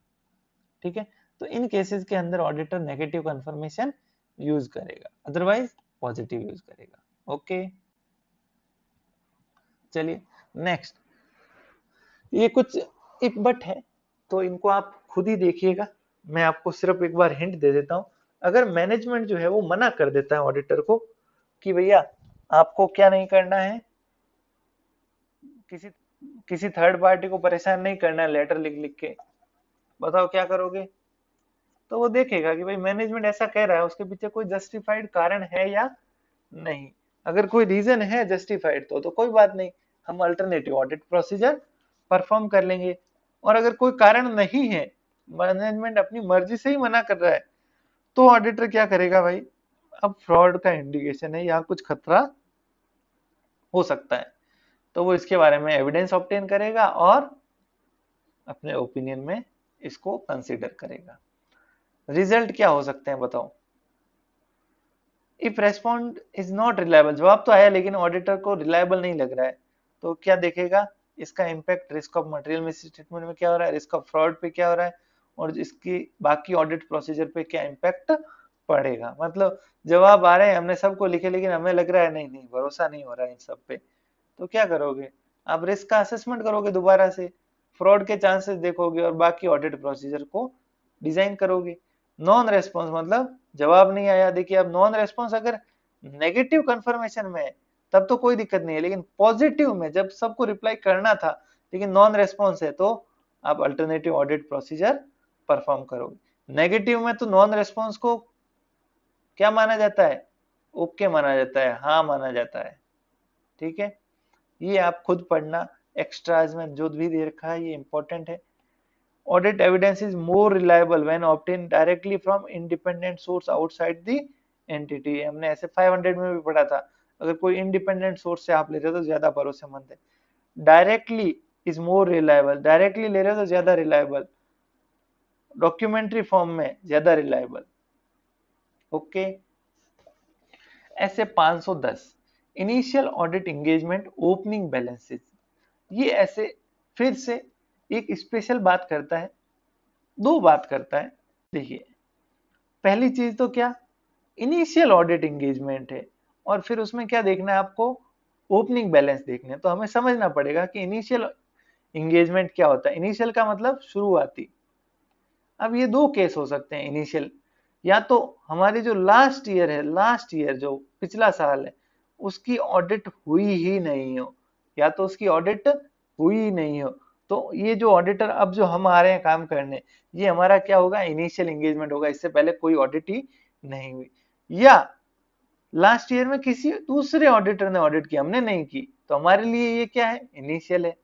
ठीक है, तो इन केसेस के अंदर ऑडिटर नेगेटिव कंफर्मेशन यूज करेगा, अदरवाइज पॉजिटिव यूज करेगा। ओके, चलिए नेक्स्ट। ये कुछ इफ बट है, तो इनको आप खुद ही देखिएगा। मैं आपको सिर्फ एक बार हिंट दे देता हूं। अगर मैनेजमेंट जो है वो मना कर देता है ऑडिटर को कि भैया आपको क्या नहीं करना है, किसी किसी थर्ड पार्टी को परेशान नहीं करना है लेटर लिख लिख के, बताओ क्या करोगे? तो वो देखेगा कि भाई मैनेजमेंट ऐसा कह रहा है, उसके पीछे कोई जस्टिफाइड कारण है या नहीं। अगर कोई रीजन है जस्टिफाइड तो कोई बात नहीं, हम अल्टरनेटिव ऑडिट प्रोसीजर परफॉर्म कर लेंगे। और अगर कोई कारण नहीं है, मैनेजमेंट अपनी मर्जी से ही मना कर रहा है, तो ऑडिटर क्या करेगा भाई? अब फ्रॉड का इंडिकेशन है, या कुछ खतरा हो सकता है, तो वो इसके बारे में एविडेंस ऑब्टेन करेगा और अपने ओपिनियन में इसको कंसीडर करेगा। रिजल्ट क्या हो सकते हैं बताओ? If respond is not reliable, जवाब तो आया लेकिन ऑडिटर को रिलायबल नहीं लग रहा है, तो क्या देखेगा? इसका impact risk of material misstatement में क्या हो रहा है, रिस्क ऑफ फ्रॉड पे क्या हो रहा है, और इसकी बाकी ऑडिट प्रोसीजर पे क्या इम्पैक्ट पड़ेगा। मतलब जवाब आ रहे हैं, हमने सबको लिखे, लेकिन हमें लग रहा है नहीं नहीं भरोसा नहीं हो रहा है इन सब पे, तो क्या करोगे, आप रिस्क का असेसमेंट करोगे, दोबारा से फ्रॉड के चांसेस देखोगे और बाकी ऑडिट प्रोसीजर को डिजाइन करोगे। नॉन रेस्पॉन्स मतलब जवाब नहीं आया, देखिए अब नॉन रेस्पॉन्स अगर नेगेटिव कंफर्मेशन में है तब तो कोई दिक्कत नहीं है, लेकिन पॉजिटिव में जब सबको रिप्लाई करना था लेकिन नॉन रेस्पॉन्स है, तो आप अल्टरनेटिव ऑडिट प्रोसीजर परफॉर्म करोगे। नेगेटिव में तो नॉन रेस्पॉन्स को क्या माना जाता है, ओके माना जाता है, हाँ माना जाता है, ठीक है। ये आप खुद पढ़ना, एक्स्ट्राज में जो भी दे रखा है ये इंपॉर्टेंट है। Audit evidence is more reliable when obtained directly from independent source outside the entity। हमने ऐसे 500 में भी पढ़ा था, अगर कोई इंडिपेंडेंट सोर्स से आप ले रहे हो तो ज्यादा भरोसेमंद है। Directly is more reliable, directly ले रहे हो तो ज्यादा रिलायबल, डॉक्यूमेंट्री फॉर्म में ज्यादा रिलायबल। ओके, ऐसे 510 initial audit engagement opening balances, ये ऐसे फिर से एक स्पेशल बात करता है, दो बात करता है। देखिए पहली चीज तो क्या, इनिशियल ऑडिट एंगेजमेंट है, और फिर उसमें क्या देखना है आपको, ओपनिंग बैलेंस देखने हैं। तो हमें समझना पड़ेगा कि इनिशियल एंगेजमेंट क्या होता है। इनिशियल का मतलब शुरुआती। अब ये दो केस हो सकते हैं इनिशियल, या तो हमारी जो लास्ट ईयर है, लास्ट ईयर जो पिछला साल है उसकी ऑडिट हुई ही नहीं हो, या तो उसकी ऑडिट हुई ही नहीं हो, तो ये जो ऑडिटर अब जो हम आ रहे हैं काम करने, ये हमारा क्या होगा, इनिशियल एंगेजमेंट होगा, इससे पहले कोई ऑडिट ही नहीं हुई। या लास्ट ईयर में किसी दूसरे ऑडिटर ने ऑडिट की, हमने नहीं की, तो हमारे लिए ये क्या है, इनिशियल है।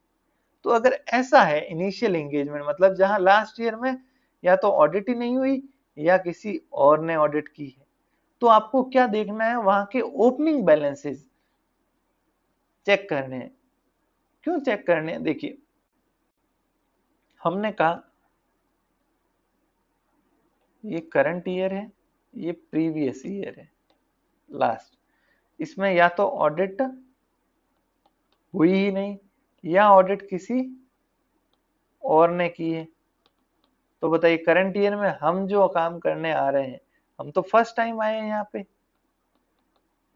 तो अगर ऐसा है इनिशियल एंगेजमेंट मतलब जहां लास्ट ईयर में या तो ऑडिट ही नहीं हुई या किसी और ने ऑडिट की है, तो आपको क्या देखना है, वहां के ओपनिंग बैलेंसेस चेक करने हैं। क्यों चेक करने हैं, देखिए हमने कहा ये करंट ईयर है, ये प्रीवियस ईयर है लास्ट, इसमें या तो ऑडिट हुई ही नहीं या ऑडिट किसी और ने की है। तो बताइए करंट ईयर में हम जो काम करने आ रहे हैं, हम तो फर्स्ट टाइम आए हैं यहाँ पे,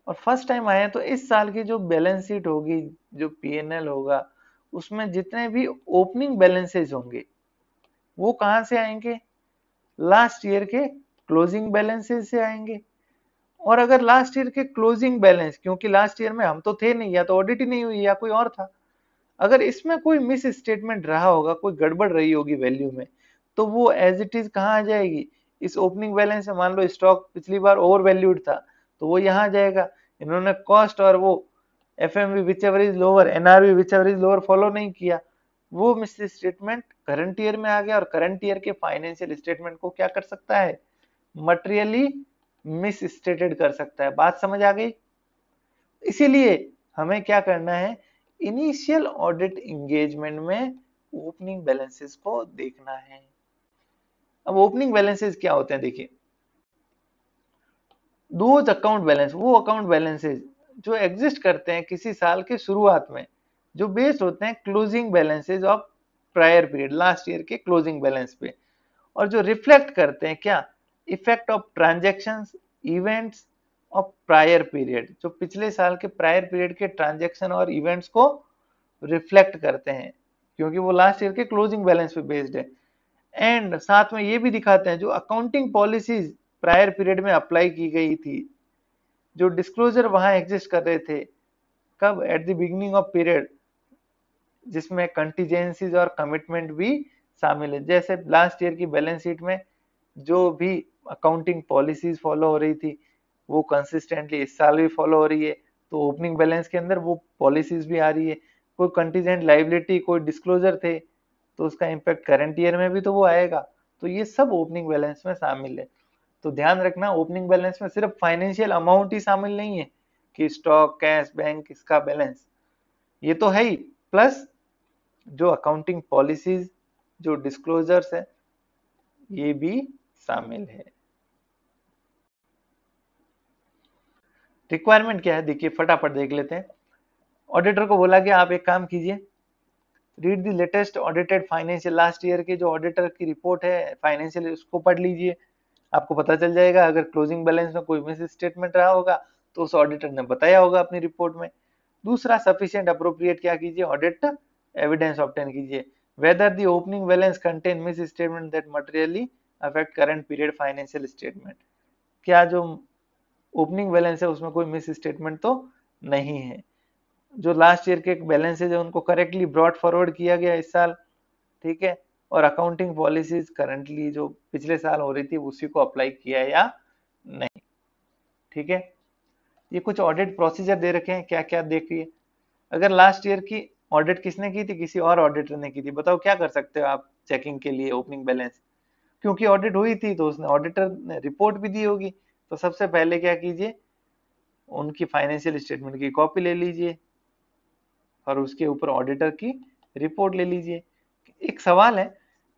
और फर्स्ट टाइम आए हैं तो इस साल की जो बैलेंस शीट होगी, जो पीएनएल होगा, उसमें जितने भी ओपनिंग बैलेंसेज होंगे वो कहां से आएंगे, लास्ट ईयर के क्लोजिंग बैलेंसेज से आएंगे। और अगर लास्ट ईयर के क्लोजिंग बैलेंस, क्योंकि लास्ट ईयर में हम तो थे नहीं, या तो ऑडिट ही नहीं हुई या कोई और था, अगर इसमें कोई मिस स्टेटमेंट रहा होगा, कोई गड़बड़ रही होगी वैल्यू में, तो वो एज इट इज कहाँ आ जाएगी, इस ओपनिंग बैलेंस में। मान लो स्टॉक पिछली बार ओवर वैल्यूड था तो वो यहाँ जाएगा, इन्होंने कॉस्ट और वो FMV which ever is lower, NRV which ever is lower follow नहीं किया, वो मिस स्टेटमेंट करंट ईयर में आ गया, और करंट ईयर के फाइनेंशियल स्टेटमेंट को क्या कर सकता है, मटेरियली मिस स्टेटेड कर सकता है। बात समझ आ गई। इसीलिए हमें क्या करना है, इनिशियल ऑडिट एंगेजमेंट में ओपनिंग बैलेंसेस को देखना है। अब ओपनिंग बैलेंसेस क्या होते हैं, देखिए दो अकाउंट बैलेंस, वो अकाउंट बैलेंसेस जो एग्जिस्ट करते हैं किसी साल के शुरुआत में, जो बेस्ड होते हैं closing balances of prior period, last year के क्लोजिंग बैलेंस पे, और जो रिफ्लेक्ट करते हैं क्या, effect of transactions events of prior period, जो पिछले साल के प्रायर पीरियड के ट्रांजैक्शन और इवेंट्स को रिफ्लेक्ट करते हैं, क्योंकि वो लास्ट ईयर के क्लोजिंग बैलेंस पे बेस्ड है। एंड साथ में ये भी दिखाते हैं जो अकाउंटिंग पॉलिसीज प्रायर पीरियड में अप्लाई की गई थी, जो डिस्क्लोजर वहां एग्जिस्ट कर रहे थे, कब, at the beginning of period, जिसमें कंटीजेंसीज और कमिटमेंट भी शामिल है। जैसे लास्ट ईयर की बैलेंस शीट में जो भी अकाउंटिंग पॉलिसीज फॉलो हो रही थी वो कंसिस्टेंटली इस साल भी फॉलो हो रही है, तो ओपनिंग बैलेंस के अंदर वो पॉलिसीज भी आ रही है। कोई कंटीजेंट लाइबिलिटी, कोई डिस्क्लोजर थे तो उसका इम्पैक्ट करंट ईयर में भी तो वो आएगा, तो ये सब ओपनिंग बैलेंस में शामिल है। तो ध्यान रखना ओपनिंग बैलेंस में सिर्फ फाइनेंशियल अमाउंट ही शामिल नहीं है कि स्टॉक, कैश, बैंक, इसका बैलेंस, ये तो है ही, प्लस जो अकाउंटिंग पॉलिसीज, जो डिस्क्लोजर्स है, ये भी शामिल है। रिक्वायरमेंट क्या है, देखिए फटाफट देख लेते हैं। ऑडिटर को बोला कि आप एक काम कीजिए, read the latest audited financial, last year के जो ऑडिटर की रिपोर्ट है फाइनेंशियल उसको पढ़ लीजिए, आपको पता चल जाएगा। अगर क्लोजिंग बैलेंस में कोई मिस स्टेटमेंट रहा होगा तो उस ऑडिटर ने बताया होगा अपनी रिपोर्ट में। दूसरा, सफिशिएंट अप्रोप्रिएट क्या कीजिए, ऑडिट एविडेंस ऑब्टेन कीजिए, whether the opening balance contain miss statement that materially affect current period financial statement, क्या जो ओपनिंग बैलेंस है उसमें कोई मिस स्टेटमेंट तो नहीं है, जो लास्ट ईयर के बैलेंस है उनको करेक्टली ब्रॉड फॉरवर्ड किया गया इस साल, ठीक है, और अकाउंटिंग पॉलिसीज करंटली जो पिछले साल हो रही थी उसी को अप्लाई किया या नहीं, ठीक है। ये कुछ ऑडिट प्रोसीजर दे रखे हैं, क्या क्या देखिए। अगर लास्ट ईयर की ऑडिट किसने की थी, किसी और ऑडिटर ने की थी, बताओ क्या कर सकते हो आप चेकिंग के लिए ओपनिंग बैलेंस, क्योंकि ऑडिट हुई थी तो उसने ऑडिटर ने रिपोर्ट भी दी होगी, तो सबसे पहले क्या कीजिए, उनकी फाइनेंशियल स्टेटमेंट की कॉपी ले लीजिए और उसके ऊपर ऑडिटर की रिपोर्ट ले लीजिए। एक सवाल है,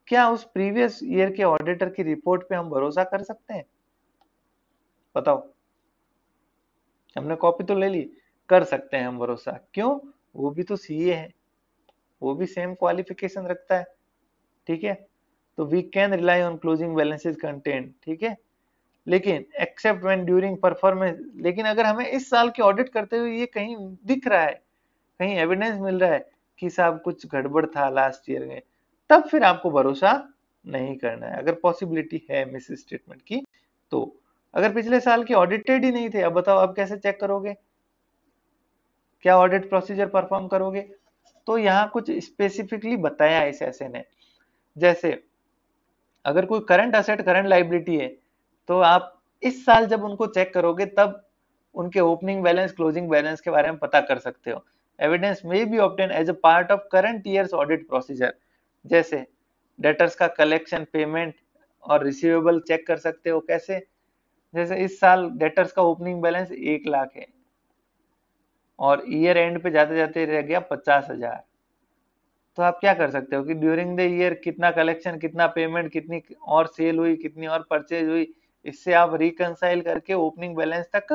क्या उस प्रीवियस ईयर के ऑडिटर की रिपोर्ट पे हम भरोसा कर सकते हैं, बताओ। हमने कॉपी तो ले ली, कर सकते हैं हम भरोसा, क्यों, वो भी तो सीए है, वो भी सेम क्वालिफिकेशन रखता है, ठीक है। तो we can rely on closing balances content, ठीक है, लेकिन एक्सेप्ट व्हेन ड्यूरिंग परफॉर्मेंस, लेकिन अगर हमें इस साल की ऑडिट करते हुए ये कहीं दिख रहा है, कहीं एविडेंस मिल रहा है कि साहब कुछ गड़बड़ था लास्ट ईयर में, तब फिर आपको भरोसा नहीं करना है, अगर पॉसिबिलिटी है मिस स्टेटमेंट की तो। अगर पिछले साल के ऑडिटेड ही नहीं थे, अब बताओ अब कैसे चेक करोगे, क्या ऑडिट प्रोसीजर परफॉर्म करोगे। तो यहाँ कुछ स्पेसिफिकली बताया इस ऐसे ने, जैसे अगर कोई करंट असेट करंट लाइबिलिटी है तो आप इस साल जब उनको चेक करोगे तब उनके ओपनिंग बैलेंस क्लोजिंग बैलेंस के बारे में पता कर सकते हो। एविडेंस में be obtain as a part of current year's audit procedure, जैसे डेटर्स का कलेक्शन पेमेंट और रिसीवेबल चेक कर सकते हो, कैसे, जैसे इस साल डेटर्स का ओपनिंग बैलेंस 1 लाख है और ईयर एंड पे जाते जाते रह गया 50,000, तो आप क्या कर सकते हो कि ड्यूरिंग द ईयर कितना कलेक्शन, कितना पेमेंट, कितनी और सेल हुई, कितनी और परचेज हुई, इससे आप रिकंसाइल करके ओपनिंग बैलेंस तक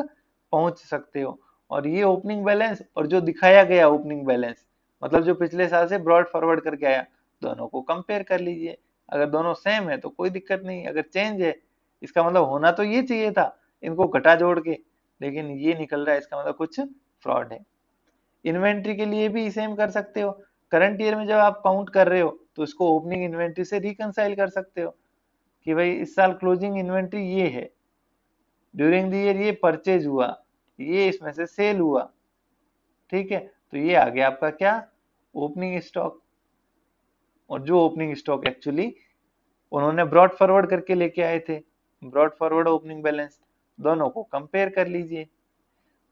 पहुंच सकते हो। और ये ओपनिंग बैलेंस और जो दिखाया गया ओपनिंग बैलेंस, मतलब जो पिछले साल से ब्रॉड फॉरवर्ड करके आया, दोनों को कंपेयर कर लीजिए। अगर दोनों सेम है तो कोई दिक्कत नहीं, अगर चेंज है इसका मतलब होना तो ये चाहिए था इनको घटा जोड़ के, लेकिन ये निकल रहा है इसका मतलब कुछ फ्रॉड है। इन्वेंट्री के लिए भी सेम कर सकते हो, करंट ईयर में जब आप काउंट कर रहे हो तो इसको ओपनिंग इन्वेंट्री से रिकंसाइल कर सकते हो कि भाई इस साल क्लोजिंग इन्वेंट्री ये है, ड्यूरिंग द ईयर ये परचेज हुआ, ये इसमें से सेल हुआ, ठीक है, तो ये आ गया आपका क्या, ओपनिंग स्टॉक। और जो ओपनिंग स्टॉक एक्चुअली उन्होंने ब्रॉड फॉरवर्ड करके लेके आए थे, ब्रॉड फॉरवर्ड ओपनिंग बैलेंस, दोनों को कंपेयर कर लीजिए।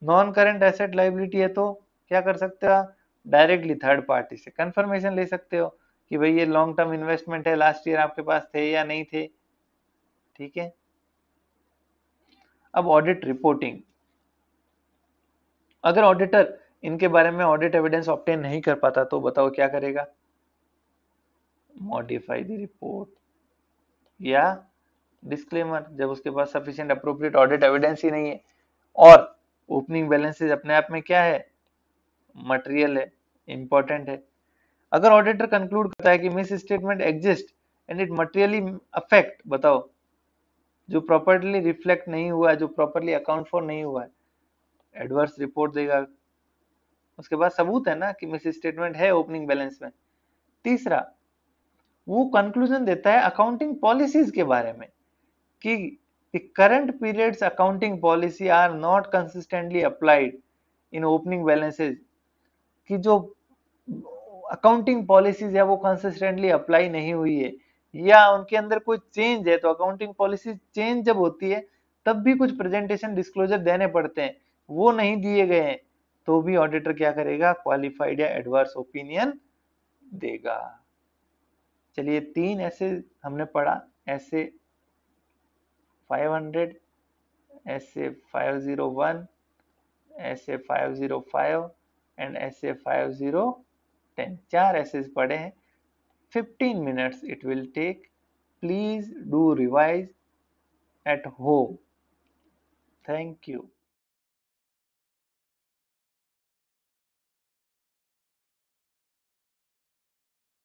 नॉन करंट एसेट लाइबिलिटी है तो क्या कर सकते हो आप, डायरेक्टली थर्ड पार्टी से कंफर्मेशन ले सकते हो कि भाई ये लॉन्ग टर्म इन्वेस्टमेंट है, लास्ट ईयर आपके पास थे या नहीं थे, ठीक है। अब ऑडिट रिपोर्टिंग, अगर ऑडिटर इनके बारे में ऑडिट एविडेंस ऑब्टेन नहीं कर पाता तो बताओ क्या करेगा, मॉडिफाई द रिपोर्ट या डिस्क्लेमर, जब उसके पास सफिशिएंट अप्रोप्रिएट ऑडिट एविडेंस ही नहीं है और ओपनिंग बैलेंसेज अपने आप में क्या है, मटेरियल है, इंपॉर्टेंट है। अगर ऑडिटर कंक्लूड करता है कि miss statement exist and it materially affect, बताओ जो प्रॉपर्ली रिफ्लेक्ट नहीं हुआ है, जो प्रॉपर्ली अकाउंट फॉर नहीं हुआ है, एडवर्स रिपोर्ट देगा। उसके बाद सबूत है ना कि मिस स्टेटमेंट है ओपनिंग बैलेंस में। तीसरा, वो कंक्लूजन देता है अकाउंटिंग पॉलिसीज के बारे में कि current period's accounting policy are not consistently applied in opening balances, कि जो अकाउंटिंग पॉलिसीज है वो कंसिस्टेंटली अप्लाई नहीं हुई है या उनके अंदर कोई चेंज है, तो अकाउंटिंग पॉलिसी चेंज जब होती है तब भी कुछ प्रेजेंटेशन डिस्क्लोजर देने पड़ते हैं, वो नहीं दिए गए हैं तो भी ऑडिटर क्या करेगा, क्वालिफाइड या एडवर्स ओपिनियन देगा। चलिए 3 ऐसे हमने पढ़ा, ऐसे 500, ऐसे 501, ऐसे 505 एंड ऐसे 5010, 4 ऐसे पढ़े हैं। 15 minutes it will take. Please do revise at home. Thank you.